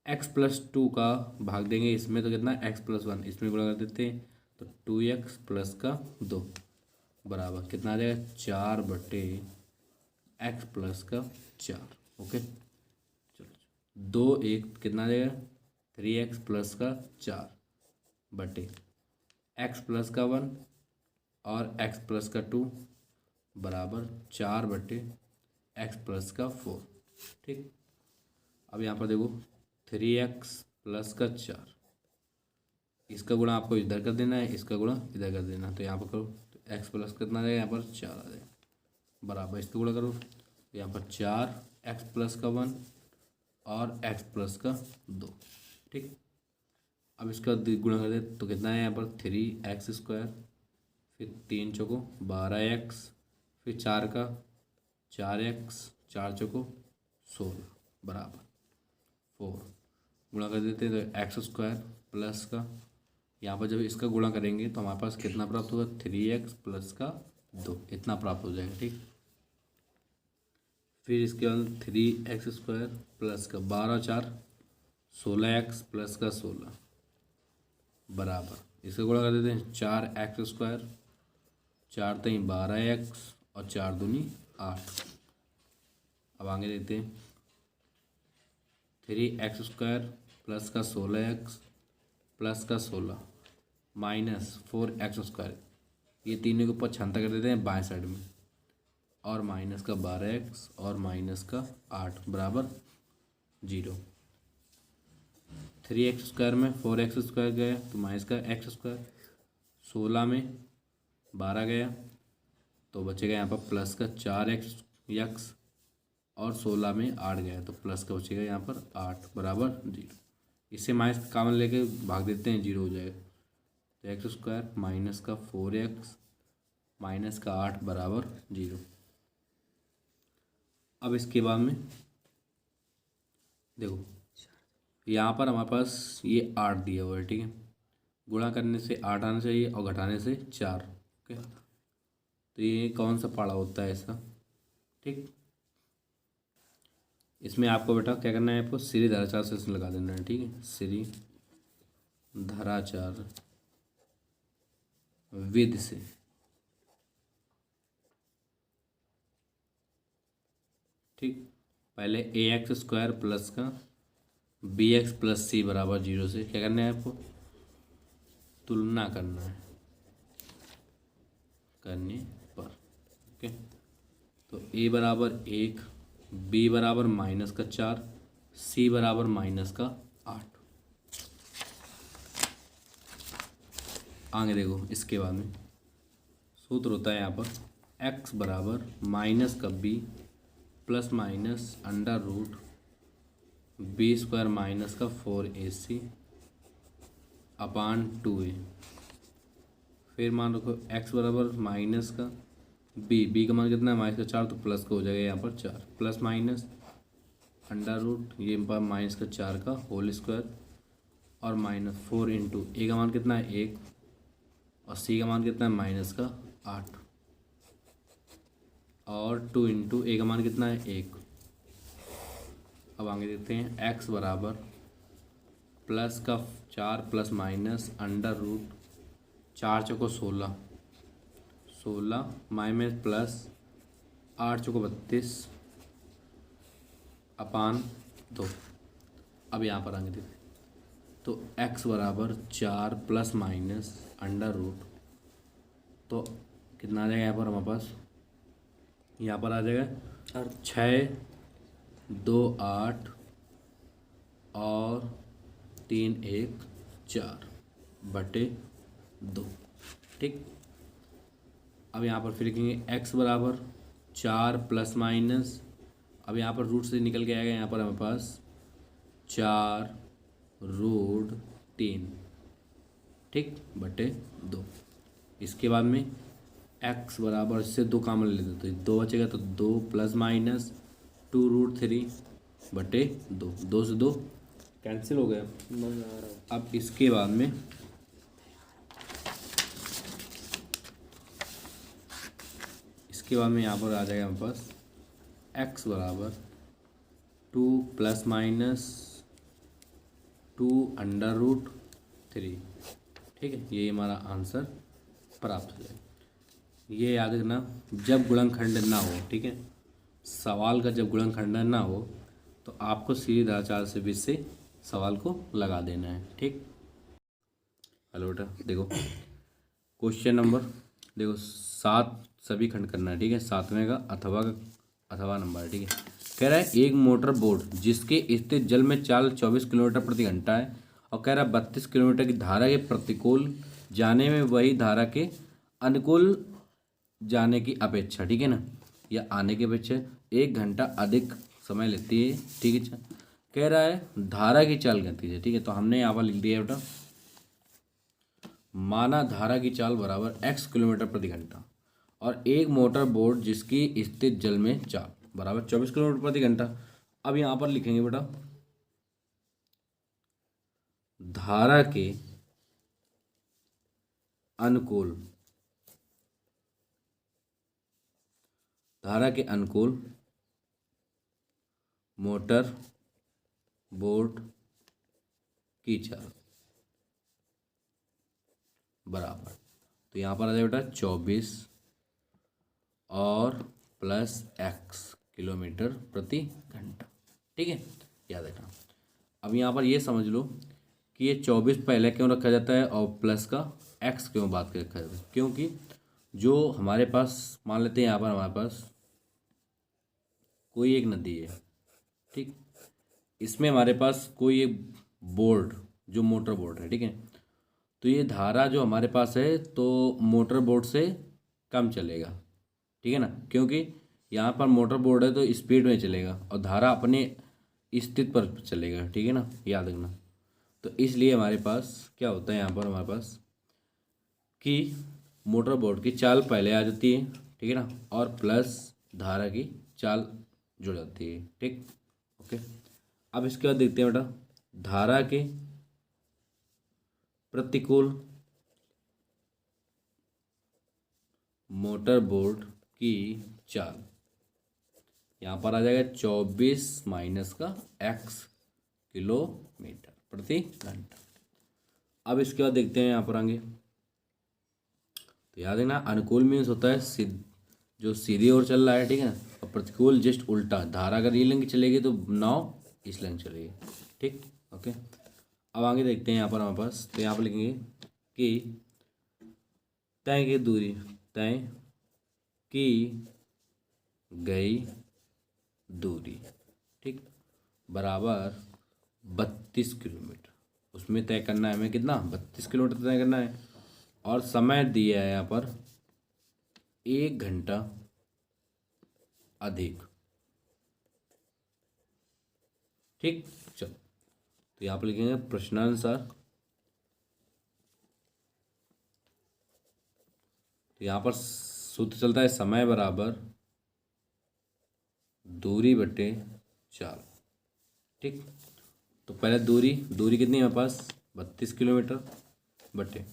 एक्स प्लस 2 का भाग देंगे इसमें तो कितना एक्स प्लस 1 इसमें गुणा कर देते हैं तो 2x प्लस का 2 बराबर कितना आ जाएगा 4 बटे एक्स प्लस का 4। ओके, चलो 2 1 कितना आ जाएगा 3x प्लस का 4 बटे एक्स प्लस का 1 और एक्स प्लस का 2 बराबर 4 बटे एक्स प्लस का 4। ठीक, अब यहाँ पर देखो 3x प्लस का 4, इसका गुणा आपको इधर कर देना है, इसका गुणा इधर कर देना, तो यहाँ पर करो तो एक्स प्लस कितना आ जाएगा यहाँ पर 4 आ जाएगा बराबर इसका गुणा करो तो यहाँ पर 4 एक्स प्लस का 1 और एक्स प्लस का 2। ठीक, अब इसका गुणा कर दे तो कितना है यहाँ पर 3x स्क्वायर, फिर 3 चौको 12x, फिर 4 का 4x, 4 चौको 16 बराबर 4 गुणा कर देते हैं तो एक्स स्क्वायर प्लस का यहाँ पर जब इसका गुणा करेंगे तो हमारे पास कितना प्राप्त होगा 3x प्लस का 2 इतना प्राप्त हो जाएगा। ठीक, फिर इसके बाद 3x स्क्वायर प्लस का 12 4 16x प्लस का 16 बराबर इसका गुणा कर देते हैं 4x स्क्वायर, 4 3 12x और 4 दूनी 8। अब आगे देते हैं 3x स्क्वायर प्लस का 16x प्लस का 16 माइनस 4x स्क्वायर, ये तीनों के ऊपर छंता कर देते हैं बाएं साइड में, और माइनस का 12x और माइनस का 8 बराबर 0। 3x स्क्वायर में 4x स्क्वायर गया तो माइनस का x स्क्वायर, 16 में 12 गया तो बचेगा यहाँ पर प्लस का 4x और 16 में 8 गया तो प्लस का बचेगा यहाँ पर 8 बराबर 0। इससे माइनस कॉमन लेके भाग देते हैं 0 हो जाएगा तो एक्स स्क्वायर माइनस का 4x माइनस का 8 बराबर 0। अब इसके बाद में देखो यहाँ पर हमारे पास ये 8 दिया हुआ है। ठीक है, गुणा करने से 8 आना चाहिए और घटाने से 4। ओके, तो ये कौन सा पाड़ा होता है ऐसा। ठीक, इसमें आपको बेटा क्या करना है, आपको सीधी धाराचार से लगा देना है। ठीक है, सीधी धाराचार विधि से ठीक, पहले ए एक्स स्क्वायर प्लस का बी एक्स प्लस सी बराबर 0 से क्या करना है, आपको तुलना करना है करने पर। ओके, तो ए बराबर 1, बी बराबर माइनस का 4, सी बराबर माइनस का 8। आगे देखो, इसके बाद में सूत्र होता है यहाँ पर x बराबर माइनस का b plus minus under root B square minus का 4ac अपान 2a। फिर मान रखो x बराबर माइनस का b का मान कितना है, माइनस का 4, तो प्लस का हो जाएगा यहाँ पर 4 प्लस माइनस अंडर रूट ये माइनस का 4 का होल स्क्वायर और माइनस 4 इंटू ए का मान कितना है 1 और सी का मान कितना है माइनस का 8 और 2 इंटू ए का मान कितना है 1। अब आगे देखते हैं x बराबर प्लस का 4 प्लस माइनस अंडर रूट 4 चौको 16 माइनस प्लस 8 चौको 32 अपान 2। अब यहाँ पर आगे देखते हैं तो x बराबर 4 प्लस माइनस अंडर रूट, तो कितना आ जाएगा यहाँ पर हमारे पास, यहाँ पर आ जाएगा 6 2 8 और 3 1 4 बटे 2। ठीक, अब यहाँ पर फिर लिखेंगे x बराबर 4 प्लस माइनस, अब यहाँ पर रूट से निकल के आएगा यहाँ पर हमारे पास 4 रूट 3 ठीक बटे 2। इसके बाद में x बराबर इससे 2 कॉमन ले लेते तो 2 बचेगा, तो 2 प्लस माइनस 2 रूट 3 बटे 2, 2 से 2 कैंसिल हो गया। अब इसके बाद में यहाँ पर आ जाएगा हमारे पास x बराबर 2 प्लस माइनस 2 अंडर रूट 3। ठीक है, ये हमारा आंसर प्राप्त हो जाएगा। ये याद रखना, जब गुणनखंड ना हो, ठीक है, सवाल का जब गुणनखंड ना हो तो आपको सीधी धारा 4 से 20 से सवाल को लगा देना है। ठीक, हेलो बेटा देखो क्वेश्चन नंबर देखो 7 सभी खंड करना है। ठीक है, 7वें का अथवा नंबर है। ठीक है, कह रहा है एक मोटर बोट जिसके स्थित जल में चाल 24 किलोमीटर प्रति घंटा है और कह रहा है 32 किलोमीटर की धारा के प्रतिकूल जाने में वही धारा के अनुकूल जाने की अपेक्षा, ठीक है ना, या आने की अपेक्षा 1 घंटा अधिक समय लेती है। ठीक है, कह रहा है धारा की चाल गति है। ठीक है, तो हमने यहाँ पर लिख दिया बेटा, माना धारा की चाल बराबर x किलोमीटर प्रति घंटा और एक मोटर बोट जिसकी स्थित जल में चाल बराबर 24 किलोमीटर प्रति घंटा। अब यहाँ पर लिखेंगे बेटा धारा के अनुकूल मोटर बोट की चाल बराबर, तो यहाँ पर आ जाए बेटा 24 और प्लस x किलोमीटर प्रति घंटा। ठीक है, याद रखना। अब यहाँ पर ये समझ लो कि ये 24 पहले क्यों रखा जाता है और प्लस का x क्यों बाद के रखा जाता है, क्योंकि जो हमारे पास मान लेते हैं यहाँ पर हमारे पास कोई एक नदी है। ठीक, इसमें हमारे पास कोई एक बोर्ड जो मोटर बोर्ड है। ठीक है, तो ये धारा जो हमारे पास है तो मोटर बोर्ड से कम चलेगा। ठीक है ना, क्योंकि यहाँ पर मोटर बोर्ड है तो स्पीड में चलेगा और धारा अपने स्थिति पर चलेगा। ठीक है ना, याद रखना। तो इसलिए हमारे पास क्या होता है यहाँ पर हमारे पास कि मोटर बोर्ड की चाल पहले आ जाती है। ठीक है ना, और प्लस धारा की चाल जुड़ जाती है। ठीक, ओके। अब इसके बाद देखते हैं बेटा धारा के प्रतिकूल मोटर बोर्ड की चाल, यहाँ पर आ जाएगा 24 माइनस का x किलोमीटर प्रति घंटा। अब इसके बाद देखते हैं यहाँ पर आगे, तो याद है ना अनुकूल मीन्स होता है जो सीधी ओर चल रहा है। ठीक है ना, और प्रतिकूल जस्ट उल्टा, धारा अगर ये लेंगे चलेगी तो नाव इस लेंगे चलेगी। ठीक, ओके। अब आगे देखते हैं यहाँ पर हमारे पास, तो यहाँ पर लिखेंगे कि तय की गई दूरी ठीक बराबर 32 किलोमीटर। उसमें तय करना है हमें कितना, 32 किलोमीटर तय करना है। और समय दिया है यहाँ पर 1 घंटा अधिक। ठीक, चलो तो यहाँ पर लिखेंगे प्रश्नानुसार। तो यहाँ पर सूत्र चलता है समय बराबर दूरी बटे चाल। ठीक, तो पहले दूरी कितनी है हमारे पास 32 किलोमीटर बटे।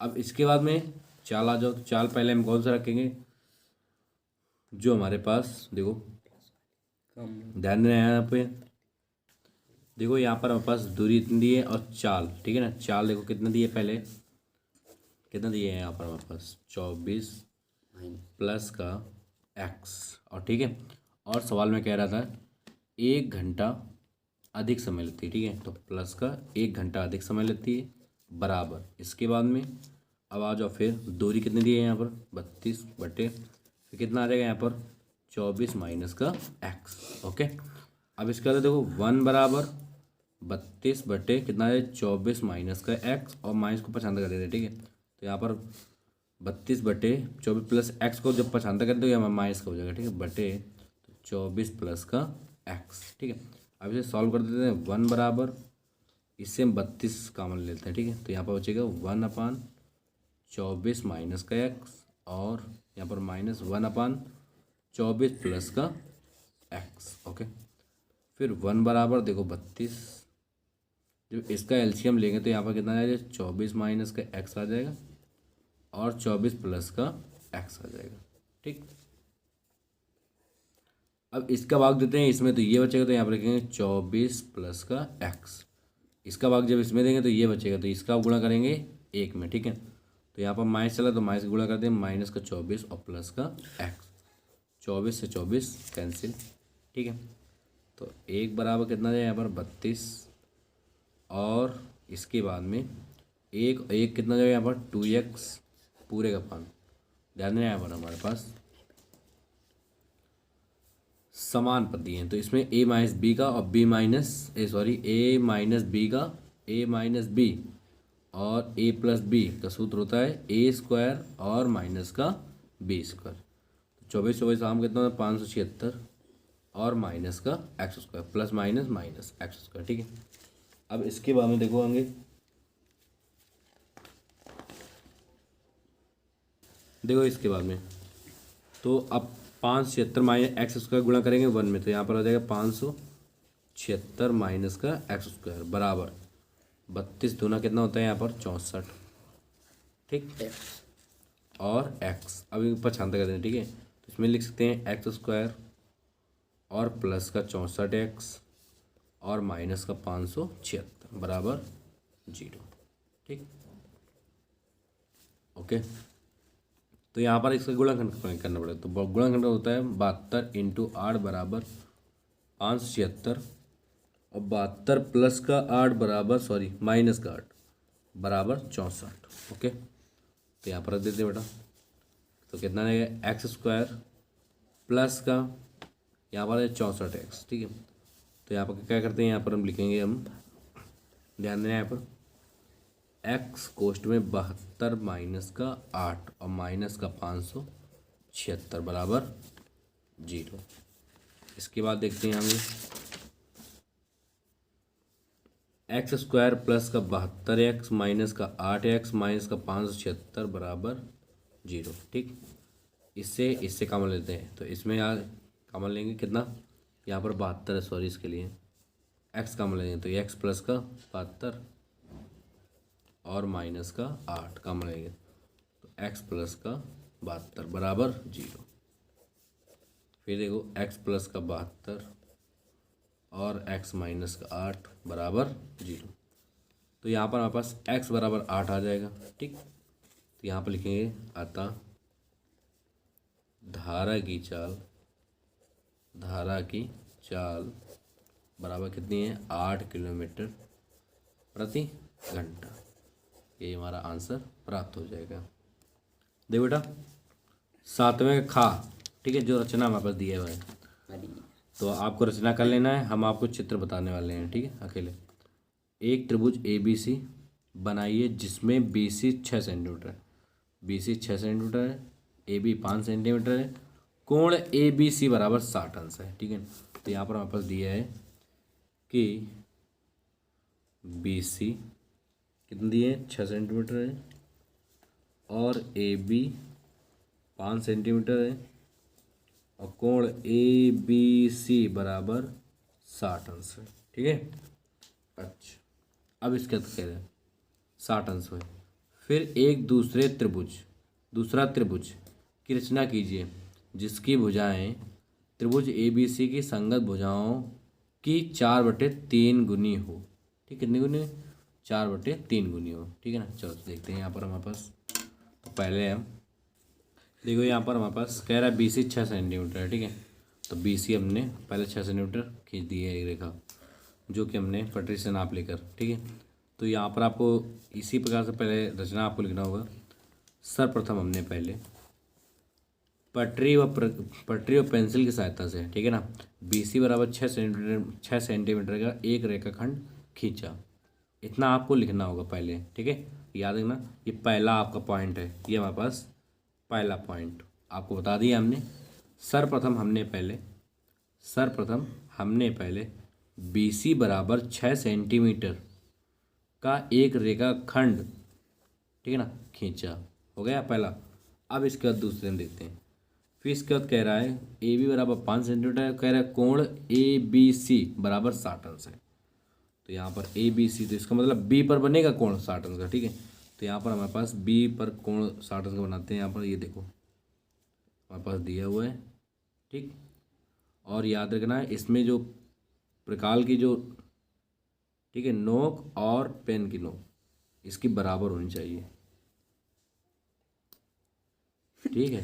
अब इसके बाद में चाल आ जाओ। तो चाल पहले हम कौन सा रखेंगे, जो हमारे पास देखो ध्यान देना है यहाँ पे। देखो यहाँ पर हमारे पास दूरी इतनी दी है और चाल, ठीक है ना। चाल देखो कितना दी है, पहले कितना दिए है यहाँ पर हमारे पास 24 प्लस का x। और ठीक है, और सवाल में कह रहा था 1 घंटा अधिक समय लेती है। ठीक है, तो प्लस का 1 घंटा अधिक समय लेती है बराबर। इसके बाद में अब आ जाओ, फिर दूरी कितनी दी है यहाँ पर 32 बटे, फिर कितना आ जाएगा यहाँ पर 24 माइनस का x। ओके, अब इसके बाद देखो 1 बराबर 32 बटे कितना है 24 माइनस का x, और माइनस को पछांदा कर देते। ठीक है, तो यहाँ पर 32 बटे 24 प्लस x को जब पछांदा कर दो यहाँ माइनस का हो जाएगा। ठीक है, बटे 24 प्लस का x। ठीक है, अब इसे सॉल्व कर देते हैं। 1 बराबर, इससे हम 32 कॉमन लेते हैं। ठीक है, तो यहाँ पर बचेगा 1/24 माइनस का x, और यहाँ पर माइनस 1/24 प्लस का x। ओके, फिर 1 बराबर देखो 32, जब इसका एलसीएम लेंगे तो यहाँ पर कितना आ जाएगा 24 माइनस का x आ जाएगा, और 24 प्लस का x आ जाएगा। ठीक, अब इसका भाग देते हैं इसमें, तो ये बचेगा, तो यहाँ पर लिखेंगे 24 प्लस का x। इसका भाग जब इसमें देंगे तो ये बचेगा, तो इसका गुणा करेंगे 1 में। ठीक है, तो यहाँ पर माइनस चला तो माइनस गुणा करते हैं, माइनस का 24 और प्लस का x। 24 से 24 कैंसिल। ठीक है, तो 1 बराबर कितना जाए यहाँ पर 32, और इसके बाद में एक कितना जाएगा यहाँ पर 2x पूरे का पान। ध्यान देना यहाँ पर हमारे पास समान पद दिए हैं, तो इसमें a माइनस बी का और a माइनस बी का a माइनस बी और a प्लस बी का सूत्र होता है a स्क्वायर और माइनस का b स्क्वायर। 24 आम कितना होता है 576, और माइनस का x square, plus minus minus x square. ठीक है, अब इसके बाद में देखो आगे, देखो इसके बाद में तो अब 576 माइनस एक्स स्क्वायर गुणा करेंगे 1 में, तो यहाँ पर आ जाएगा 576 माइनस का एक्स स्क्वायर बराबर 32 दूना कितना होता है यहाँ पर 64। ठीक, और एक्स अभी ऊपर छानते कर दें। ठीक है, तो इसमें लिख सकते हैं एक्स स्क्वायर और प्लस का 64x और माइनस का 576 बराबर 0। ठीक, ओके, तो यहाँ पर इसका गुणनखंड करना पड़ेगा। तो गुणनखंड होता है 72 इंटू 8 बराबर 576, और 72 प्लस का 8 बराबर माइनस का 8 बराबर 64। ओके, तो यहाँ पर रख देते बेटा, तो कितना रहेगा एक्स स्क्वायर प्लस का यहाँ पर है 64x। ठीक है, तो यहाँ पर क्या करते हैं, यहाँ पर हम लिखेंगे, हम ध्यान देना यहाँ पर x कोष्ट में 72 माइनस का 8 और माइनस का 576 बराबर 0। इसके बाद देखते हैं हमें एक्स स्क्वायर प्लस का 72x माइनस का 8x माइनस का 576 बराबर 0। ठीक, इससे कॉमन लेते हैं, तो इसमें यार कॉमन लेंगे कितना, यहाँ पर 72 है, इसके लिए x कॉमन लेंगे, तो x प्लस का 72 और माइनस का 8 कॉमन लेंगे, तो x प्लस का 72 बराबर 0। फिर देखो x प्लस का 72 और x माइनस का 8 बराबर 0, तो यहाँ पर हमारे पास x बराबर 8 आ जाएगा। ठीक, तो यहाँ पर लिखेंगे अतः धारा की चाल बराबर कितनी है 8 किलोमीटर प्रति घंटा। ये हमारा आंसर प्राप्त हो जाएगा। देखो बेटा 7वें खा, ठीक है, जो रचना हमारे पास दिया हुआ है, तो आपको रचना कर लेना है, हम आपको चित्र बताने वाले हैं। ठीक है, अकेले एक त्रिभुज ABC बनाइए जिसमें बी सी 6 सेंटीमीटर है, बी सी 6 सेंटीमीटर है, ए बी 5 सेंटीमीटर है, कोण ए बी सी बराबर 60 अंश है। ठीक है, तो यहाँ पर हमारे पास दिया है कि बी सी कितनी दी है, 6 सेंटीमीटर है, और ए बी 5 सेंटीमीटर है, और कोण ए बी सी बराबर 60 अंश है। ठीक है, अच्छा अब इसके बाद कह रहे हैं 60 अंश है। फिर एक दूसरा त्रिभुज की रचना कीजिए जिसकी भुजाएं त्रिभुज ए बी सी की संगत भुजाओं की 4/3 गुनी हो। ठीक, कितनी गुनी, 4/3 गुनी हो। ठीक है ना, चलो देखते हैं यहाँ पर हमारे पास। तो पहले हम देखो, यहाँ पर हमारे पास कह रहा है बी सी 6 सेंटीमीटर है। ठीक है, तो बी सी हमने पहले 6 सेंटीमीटर खींच दी है एक रेखा, जो कि हमने पटरी से नाप लेकर। ठीक है, तो यहाँ पर आपको इसी प्रकार से पहले रचना आपको लिखना होगा। सर्वप्रथम हमने पहले पटरी व पेंसिल की सहायता से, ठीक है ना, बी सी बराबर 6 सेंटीमीटर का एक रेखाखंड खींचा। इतना आपको लिखना होगा पहले। ठीक है, याद रखना, ये पहला आपका पॉइंट है, ये हमारे पास पहला पॉइंट आपको बता दिया हमने। सर्वप्रथम हमने पहले बी सी बराबर 6 सेंटीमीटर का एक रेखाखंड, ठीक है ना, खींचा। हो गया पहला। अब इसके बाद दूसरे में देखते हैं। फिर इसके बाद कह रहा है ए बी बराबर 5 सेंटीमीटर, कह रहा है कोण ए बी सी बराबर 60 अंश है। तो यहाँ पर ए बी सी, तो इसका मतलब बी पर बनेगा कोण 60 अंश का। ठीक है, तो यहाँ पर हमारे पास बी पर कोण 60 अंश का बनाते हैं। यहाँ पर ये देखो हमारे पास दिया हुआ है। ठीक, और याद रखना है इसमें जो प्रकाल की जो, ठीक है, नोक और पेन की नोक इसकी बराबर होनी चाहिए। ठीक है,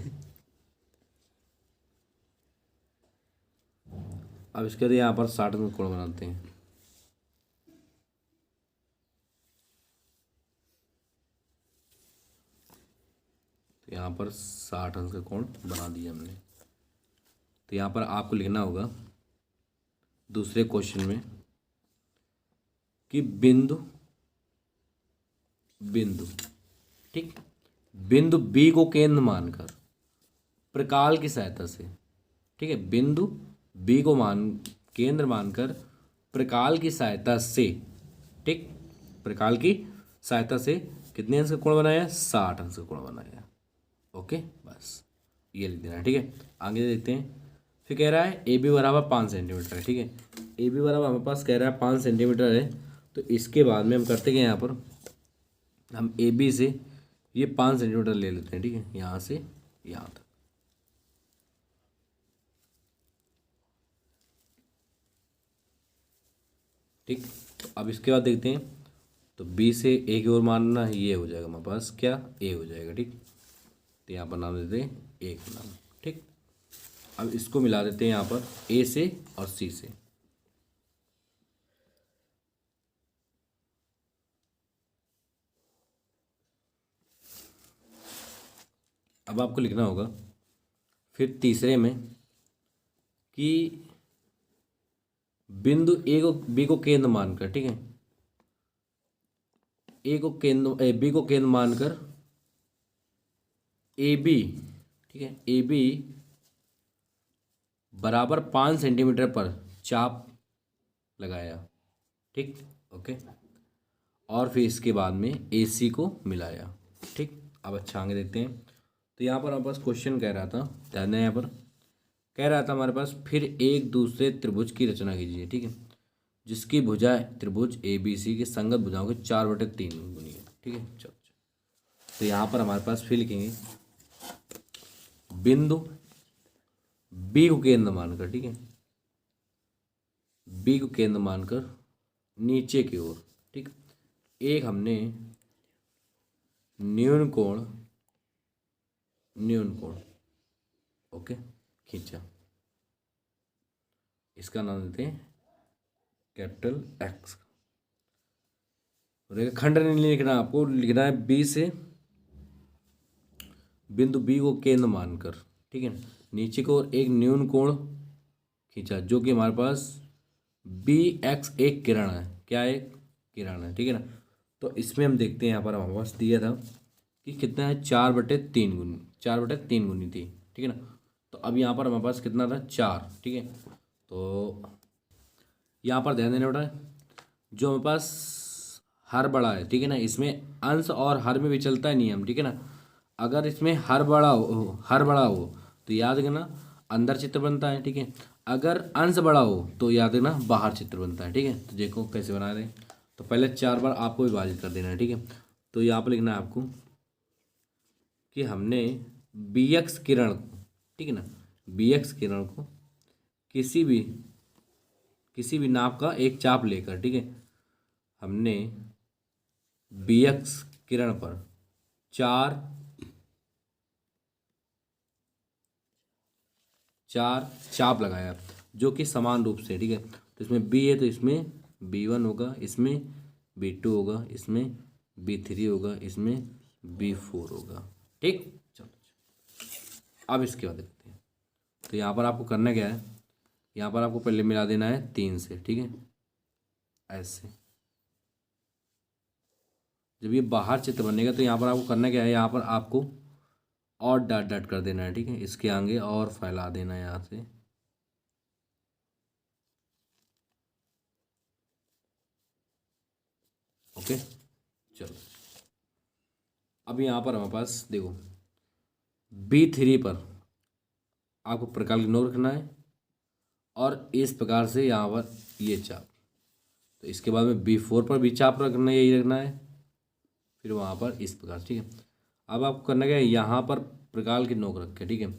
अब इसके बाद यहाँ पर 60 अंश का कोण बनाते हैं। तो यहाँ पर 60 अंश का कोण बना दिया हमने। तो यहाँ पर आपको लिखना होगा दूसरे क्वेश्चन में कि बिंदु ठीक, बिंदु बी को केंद्र मानकर प्रकाल की सहायता से, ठीक है, बिंदु बी को केंद्र मानकर प्रकाल की सहायता से, ठीक, प्रकाल की सहायता से कितने अंश का कोण बनाया, 60 अंश का कोण बनाया। ओके, बस ये लिख देना। ठीक है, आगे देखते हैं। फिर कह रहा है ए बी बराबर 5 सेंटीमीटर है। ठीक है, ए बी बराबर हमारे पास कह रहा है 5 सेंटीमीटर है। तो इसके बाद में हम करते हैं, यहाँ पर हम ए बी से ये 5 सेंटीमीटर ले लेते हैं। ठीक है, यहाँ से यहाँ तक। ठीक, तो अब इसके बाद देखते हैं। तो बी से ए की ओर मानना है, ये हो जाएगा हमारे पास क्या, ए हो जाएगा। ठीक, तो यहाँ पर नाम देते हैं ए का नाम। ठीक, अब इसको मिला देते हैं यहाँ पर ए से और सी से। अब आपको लिखना होगा फिर तीसरे में कि बिंदु ए को बी को केंद्र मानकर, ठीक है, बी को केंद्र मानकर ए बी, ठीक है, ए बी बराबर 5 सेंटीमीटर पर चाप लगाया। ठीक, ओके, और फिर इसके बाद में ए सी को मिलाया। ठीक, अब अच्छा आगे देखते हैं। तो यहाँ पर हमारे पास क्वेश्चन कह रहा था, ध्यान दें, यहाँ पर कह रहा था हमारे पास फिर एक दूसरे त्रिभुज की रचना कीजिए। ठीक है, जिसकी भुजाएं त्रिभुज ए बी सी की संगत भुजाओं के 4/3 गुनी है। ठीक है, चलो, तो यहाँ पर हमारे पास फिर लिखेंगे बिंदु बी को केंद्र मानकर, ठीक है, बी को केंद्र मानकर नीचे की ओर, ठीक, एक हमने न्यून कोण ओके खींचा। इसका नाम देते हैं कैपिटल एक्स। रेखाखंड नहीं लिखना, आपको लिखना है बी से बिंदु बी को केंद्र मानकर, ठीक है, नीचे को एक न्यून कोण खींचा, जो कि हमारे पास बी एक्स एक किरण है। क्या है, किरण है। ठीक है ना, तो इसमें हम देखते हैं, यहाँ पर हमारे पास दिया था कि कितना है, 4/3 गुनी, 4/3 गुनी थी, ठीक है ना। तो अब यहाँ पर हमारे पास कितना था, 4, ठीक है। तो यहाँ पर ध्यान देना बेटा, जो हमारे पास हर बड़ा है, ठीक है ना, इसमें अंश और हर में भी चलता है नियम, ठीक है ना। अगर इसमें हर बड़ा हो तो याद रखना अंदर चित्र बनता है, ठीक है। अगर अंश बड़ा हो तो याद रखना बाहर चित्र बनता है, ठीक है। तो देखो कैसे बना रहे हैं। तो पहले 4 बार आपको विभाजित कर देना है, ठीक है। तो यहाँ पर लिखना है आपको कि हमने बी एक्स किरण को, ठीक है ना, बी एक्स किरण को किसी भी नाप का एक चाप लेकर, ठीक है, हमने बी एक्स किरण पर चार चाप लगाया जो कि समान रूप से, ठीक है। तो इसमें बी है तो इसमें B1 होगा, इसमें B2 होगा, इसमें B3 होगा, इसमें B4 होगा, ठीक। चलो अब इसके बाद देखते हैं। तो यहाँ पर आपको करना क्या है, यहाँ पर आपको पहले मिला देना है 3 से, ठीक है, ऐसे। जब ये बाहर चित्र बनेगा तो यहाँ पर आपको करना क्या है, यहाँ पर आपको और डॉट डॉट कर देना है, ठीक है, इसके आगे और फैला देना है यहाँ से। ओके चलो, अब यहाँ पर हमारे पास देखो B3 पर आपको प्रकार की नोट रखना है और इस प्रकार से यहाँ पर ये चाप। तो इसके बाद में B4 पर भी चाप रखना है, यही रखना है, फिर वहाँ पर इस प्रकार, ठीक है। अब आपको करना क्या है, यहाँ पर प्रकार की नोक रखे, ठीक है,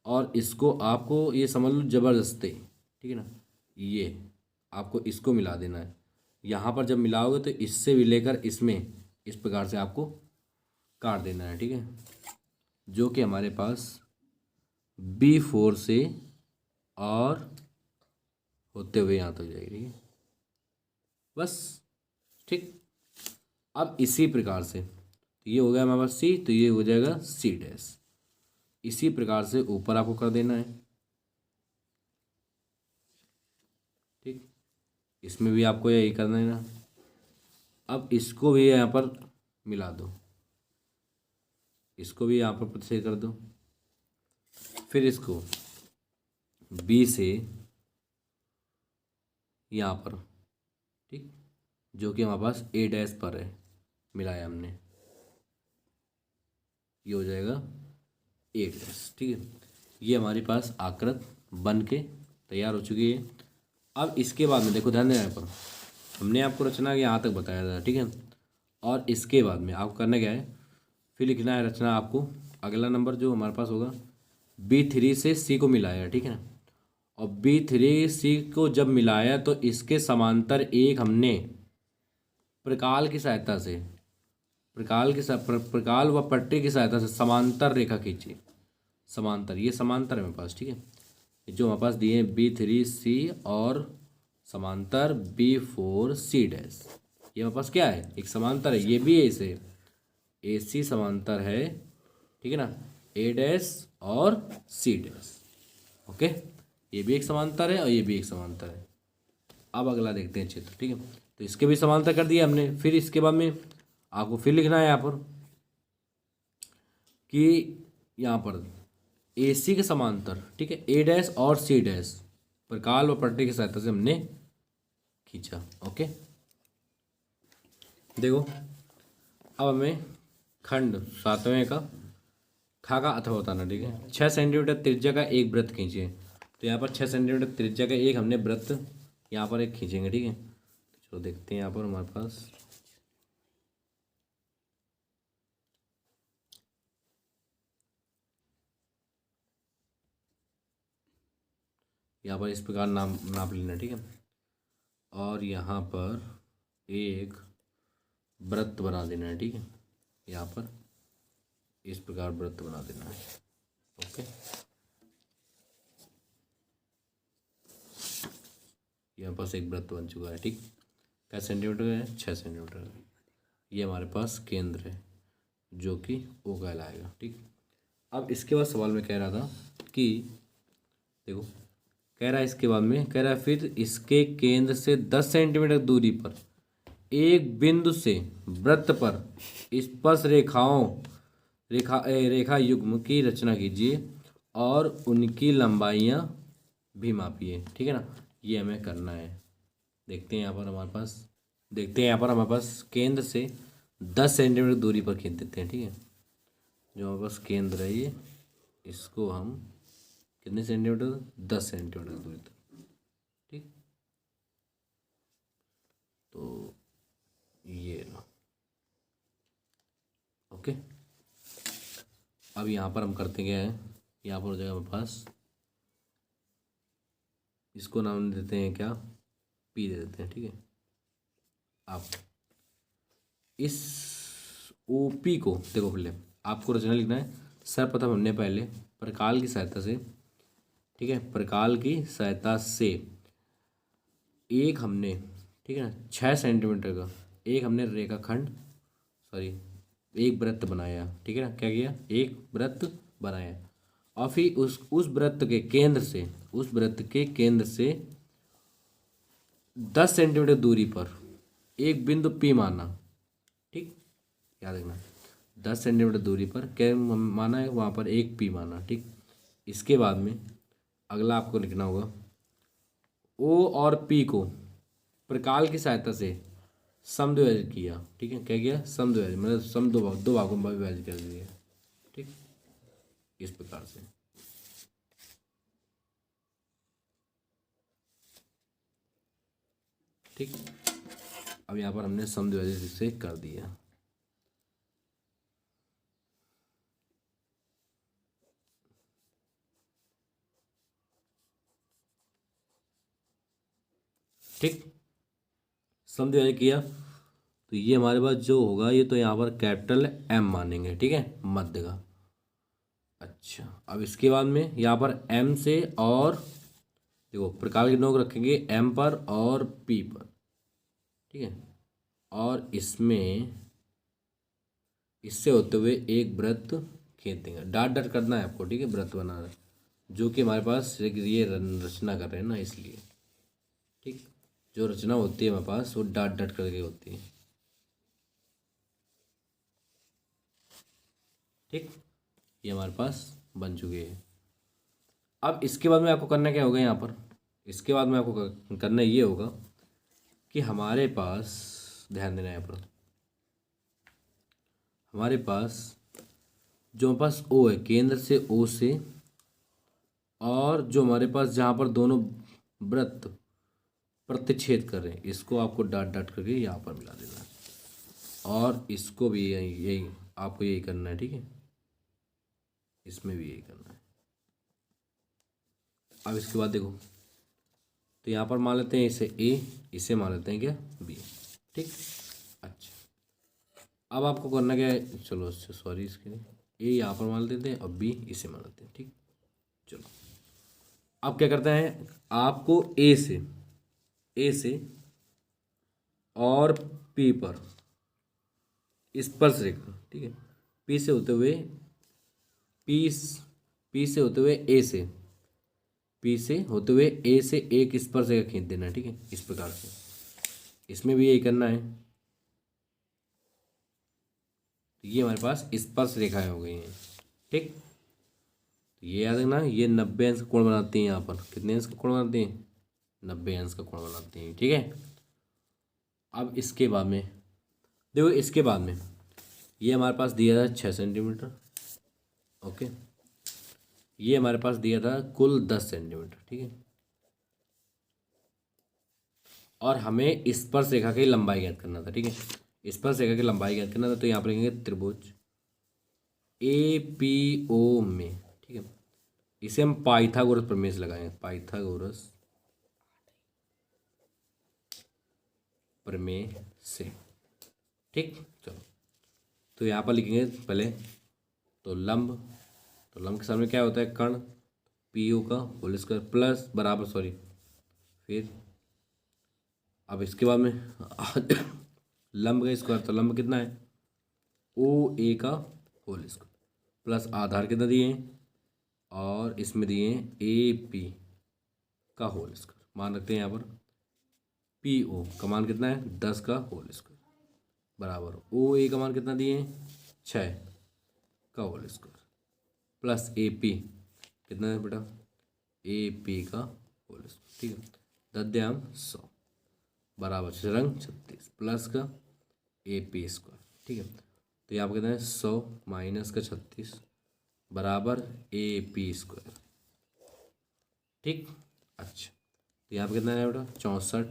और इसको आपको ये समझ लो ज़बरदस्ती, ठीक है ना, ये आपको इसको मिला देना है। यहाँ पर जब मिलाओगे तो इससे भी लेकर इसमें इस प्रकार से आपको काट देना है, ठीक है, जो कि हमारे पास B4 से और होते हुए यहाँ तक जाएगी, ठीक है, बस, ठीक। अब इसी प्रकार से तो ये हो गया हमारे पास C, तो ये हो जाएगा C'। इसी प्रकार से ऊपर आपको कर देना है, ठीक, इसमें भी आपको यही करना है ना। अब इसको भी यहाँ पर मिला दो, इसको भी यहाँ पर प्रतिच्छेद कर दो, फिर इसको B से यहाँ पर, ठीक, जो कि हमारे पास A' पर है, मिलाया हमने, ये हो जाएगा A', ठीक है। ये हमारे पास आकृत बन के तैयार हो चुकी है। अब इसके बाद में देखो ध्यान देना, यहाँ पर हमने आपको रचना के यहाँ तक बताया था, ठीक है। और इसके बाद में आपको करना क्या है, फिर लिखना है रचना आपको, अगला नंबर जो हमारे पास होगा B3 से C को मिलाया, ठीक है ना। और B3 C को जब मिलाया तो इसके समांतर एक हमने प्रकाल की सहायता से, प्रकाल व पट्टी की सहायता से समांतर रेखा खींची। समांतर, ये समांतर है मेरे पास, ठीक है, जो हमारे पास दिए हैं B3C और समांतर B4C'। ये हमारे पास क्या है, एक समांतर है, ये भी है, इसे AC समांतर है, ठीक है ना, A' और C'। ओके, ये भी एक समांतर है और ये भी एक समांतर है। अब अगला देखते हैं चित्र, ठीक है। तो इसके भी समांतर कर दिया हमने। फिर इसके बाद में आपको फिर लिखना है यहाँ पर कि यहाँ पर AC के समांतर, ठीक है, A' और C' प्रकाल व पट्टी की सहायता से हमने खींचा। ओके, देखो अब हमें खंड 7वें का खा का अथवा बताना, ठीक है। 6 सेंटीमीटर त्रिज्या का एक वृत्त खींचे। तो यहाँ पर 6 सेंटीमीटर त्रिज्या का एक हमने वृत्त यहाँ पर एक खींचेंगे, ठीक है। तो चलो देखते हैं यहाँ पर हमारे पास यहाँ पर इस प्रकार नाप लेना, ठीक है। और यहाँ पर एक वृत्त बना देना है, ठीक है, यहाँ पर इस प्रकार वृत्त बना देना है। ओके, यहाँ पास एक वृत्त बन चुका है, ठीक। क्या सेंटीमीटर है, 6 सेंटीमीटर। ये हमारे पास केंद्र है जो कि O कहलाएगा, ठीक। अब इसके बाद सवाल में कह रहा था कि देखो, कह रहा है इसके बाद में, कह रहा है फिर इसके केंद्र से 10 सेंटीमीटर दूरी पर एक बिंदु से वृत्त पर स्पर्श रेखा युग्म की रचना कीजिए और उनकी लंबाइयाँ भी मापिए। ठीक है ना, ये हमें करना है। देखते हैं यहाँ पर हमारे पास केंद्र से 10 सेंटीमीटर दूरी पर खींच देते हैं। ठीक है, जो हमारे पास केंद्र है ये, इसको हम कितने सेंटीमीटर, 10 सेंटीमीटर दूरी तक। ठीक, तो ये लो, ओके। अब यहाँ पर हम करते क्या है, यहाँ पर हो जाएगा हमारे पास, इसको नाम देते हैं क्या, पी दे देते हैं। ठीक है, आप इस ओपी को देखो, पहले आपको रचना लिखना है। सर्वप्रथम हमने पहले प्रकाल की सहायता से, ठीक है, प्रकाल की सहायता से एक हमने, ठीक है ना, 6 सेंटीमीटर का एक हमने रेखाखंड, सॉरी, एक वृत्त बनाया। ठीक है ना, क्या किया, एक वृत्त बनाया। और फिर उस वृत्त के केंद्र से 10 सेंटीमीटर दूरी पर एक बिंदु P माना। ठीक, याद रखना, 10 सेंटीमीटर दूरी पर क्या माना है, वहाँ पर एक P माना। ठीक, इसके बाद में अगला आपको लिखना होगा, O और P को प्रकाल की सहायता से समद्विभाजित किया। ठीक है, क्या किया, समद्विभाजित, मतलब दो भागों में विभाजित कर दिया। ठीक, इस प्रकार से। ठीक, अब यहाँ पर हमने समद्विभाजित से कर दिया। ठीक, समद्विभाजित किया, तो ये हमारे पास जो होगा, ये तो यहाँ पर कैपिटल M मानेंगे। ठीक है, मध्य का। अच्छा, अब इसके बाद में यहाँ पर M से, और देखो प्रकाल के नोक रखेंगे M पर और P पर। ठीक है, और इससे होते हुए एक वृत्त खींच देंगे। डॉट डॉट करना है आपको। ठीक है, वृत्त बना रहा है, जो कि हमारे पास ये रचना कर रहे हैं ना, इसलिए। ठीक, जो रचना होती है हमारे पास, वो डॉट डॉट करके होती है। ठीक, ये हमारे पास बन चुके हैं। अब इसके बाद में आपको करना क्या होगा, यहाँ पर इसके बाद में आपको करना ये होगा कि हमारे पास, ध्यान देना, यहाँ पर हमारे पास जो हमारे पास O है, केंद्र से O से, और जो हमारे पास जहाँ पर दोनों वृत्त प्रतिच्छेद कर रहे हैं, इसको आपको डॉट डॉट करके यहाँ पर मिला देना है, और इसको भी यही आपको यही करना है। ठीक है, इसमें भी यही करना है। अब इसके बाद देखो, तो यहाँ पर मान लेते हैं इसे A, इसे मान लेते हैं क्या, B। ठीक, अच्छा, अब आपको करना क्या है, चलो सॉरी, इसके लिए A यहाँ पर मान लेते हैं और B इसे मान लेते हैं। ठीक, चलो, अब क्या करते हैं, आपको A से और P पर स्पर्श रेखा, ठीक है, P से होते हुए P से होते हुए A से, P से होते हुए A से एक स्पर्श रेखा खींच देना है। ठीक है, इस प्रकार से। इसमें भी यही करना है। ये हमारे पास स्पर्श रेखाएं हो गई हैं। ठीक, ये याद रखना, ये 90 अंश का कोण बनाती हैं। यहाँ पर कितने अंश का कोण बनाती हैं, 90 अंश का कोण बनाती हैं। ठीक है, अब इसके बाद में देखो, इसके बाद में ये हमारे पास दिया था 6 सेंटीमीटर। ओके, ये हमारे पास दिया था कुल 10 सेंटीमीटर। ठीक है, और हमें स्पर्श रेखा की लंबाई ज्ञात करना था। ठीक है, स्पर्श रेखा की लंबाई ज्ञात करना था, तो यहाँ पर लिखेंगे त्रिभुज APO में। ठीक है, इसे हम पाइथागोरस प्रमेय से लगाएंगे, पाइथागोरस प्रमेय से। ठीक, चलो, तो यहाँ पर लिखेंगे पहले तो लंब के सामने क्या होता है, कर्ण, PO का होल स्क्वायर प्लस बराबर, सॉरी, फिर अब इसके बाद में लंब का स्क्वायर, तो लंब कितना है, OA का होल स्क्वायर प्लस आधार कितना दिए हैं, और इसमें दिए हैं AP का होल स्क्वायर, मान रखते हैं यहाँ पर। पी ओ का मान कितना है 10 का होल स्क्वायर बराबर ओ ए का मान कितना दिए हैं 6 का whole square plus A P कितना है बेटा ए पी का होल स्क्वायर। ठीक है 10 100 बराबर रंग 36 प्लस का ए पी स्क्वायर। ठीक है तो यहाँ पर कितना है 100 माइनस का 36 बराबर ए पी स्क्वायर। ठीक अच्छा तो यहाँ पर कितना है बेटा 64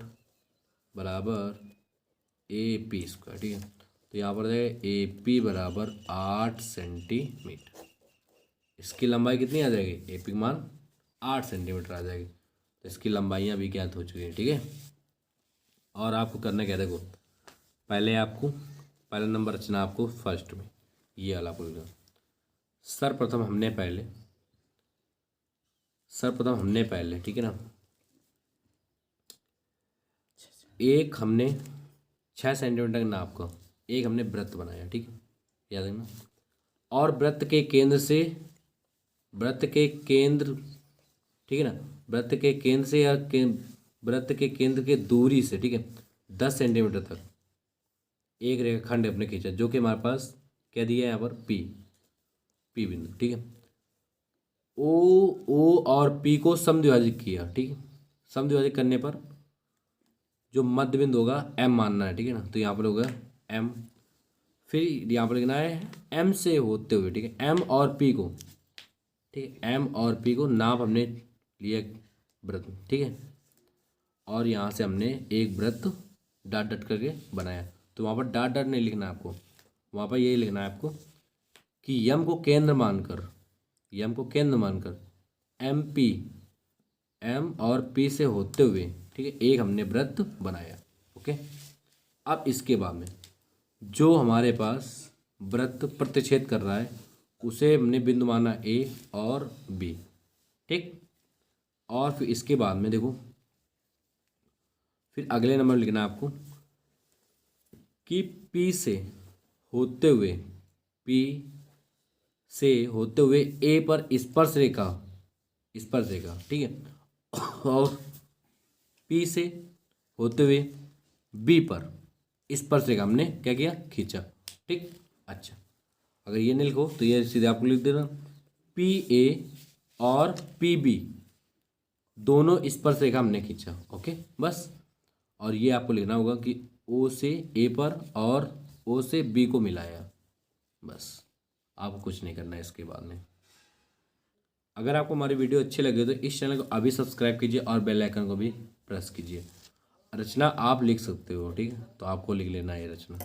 बराबर ए पी स्क्वायर। ठीक है तो यहाँ पर है ए पी बराबर 8 सेंटीमीटर। इसकी लंबाई कितनी आ जाएगी ए पी मान 8 सेंटीमीटर आ जाएगी। तो इसकी लंबाइयाँ भी ज्ञात हो चुकी हैं। ठीक है और आपको करना क्या देखो पहला नंबर रचना आपको फर्स्ट में ये वाला बोलना सर्वप्रथम हमने पहले ठीक है ना एक हमने 6 सेंटीमीटर के नाप का एक हमने वृत्त बनाया। ठीक है याद रखना और वृत्त के केंद्र ठीक है ना वृत्त के केंद्र से या वृत्त के केंद्र के दूरी से ठीक है 10 सेंटीमीटर तक एक रेखाखंड अपने खींचा जो कि हमारे पास क्या दिया है यहाँ पर पी बिंदु। ठीक है ओ और पी को समद्विभाजित किया। ठीक है समद्विभाजित करने पर जो मध्य बिंदु होगा एम मानना है। ठीक है ना तो यहाँ पर होगा एम फिर यहाँ पर लिखना है एम से होते हुए। ठीक है एम और पी को ठीक है एम और पी को नाप हमने लिया वृत्त। ठीक है और यहाँ से हमने एक वृत्त डॉट डॉट करके बनाया। तो वहाँ पर डॉट डॉट नहीं लिखना है आपको वहाँ पर यही लिखना है आपको कि यम को केंद्र मानकर एम और पी से होते हुए ठीक है एक हमने वृत्त बनाया। ओके अब इसके बाद में जो हमारे पास वृत्त प्रतिच्छेद कर रहा है उसे हमने बिंदु माना ए और बी। ठीक और फिर इसके बाद में देखो फिर अगले नंबर लिखना आपको कि पी से होते हुए ए पर स्पर्श रेखा ठीक है और पी से होते हुए बी पर स्पर्श रेखा हमने क्या किया खींचा। ठीक अच्छा अगर ये नहीं लिखो तो ये सीधे आपको लिख देना पी ए और पी बी दोनों स्पर्श रेखा हमने खींचा। ओके बस और ये आपको लिखना होगा कि ओ से ए पर और ओ से बी को मिलाया। बस आपको कुछ नहीं करना है इसके बाद में। अगर आपको हमारी वीडियो अच्छी लगे तो इस चैनल को अभी सब्सक्राइब कीजिए और बेल आइकन को भी प्रेस कीजिए। रचना आप लिख सकते हो। ठीक है तो आपको लिख लेना है ये रचना।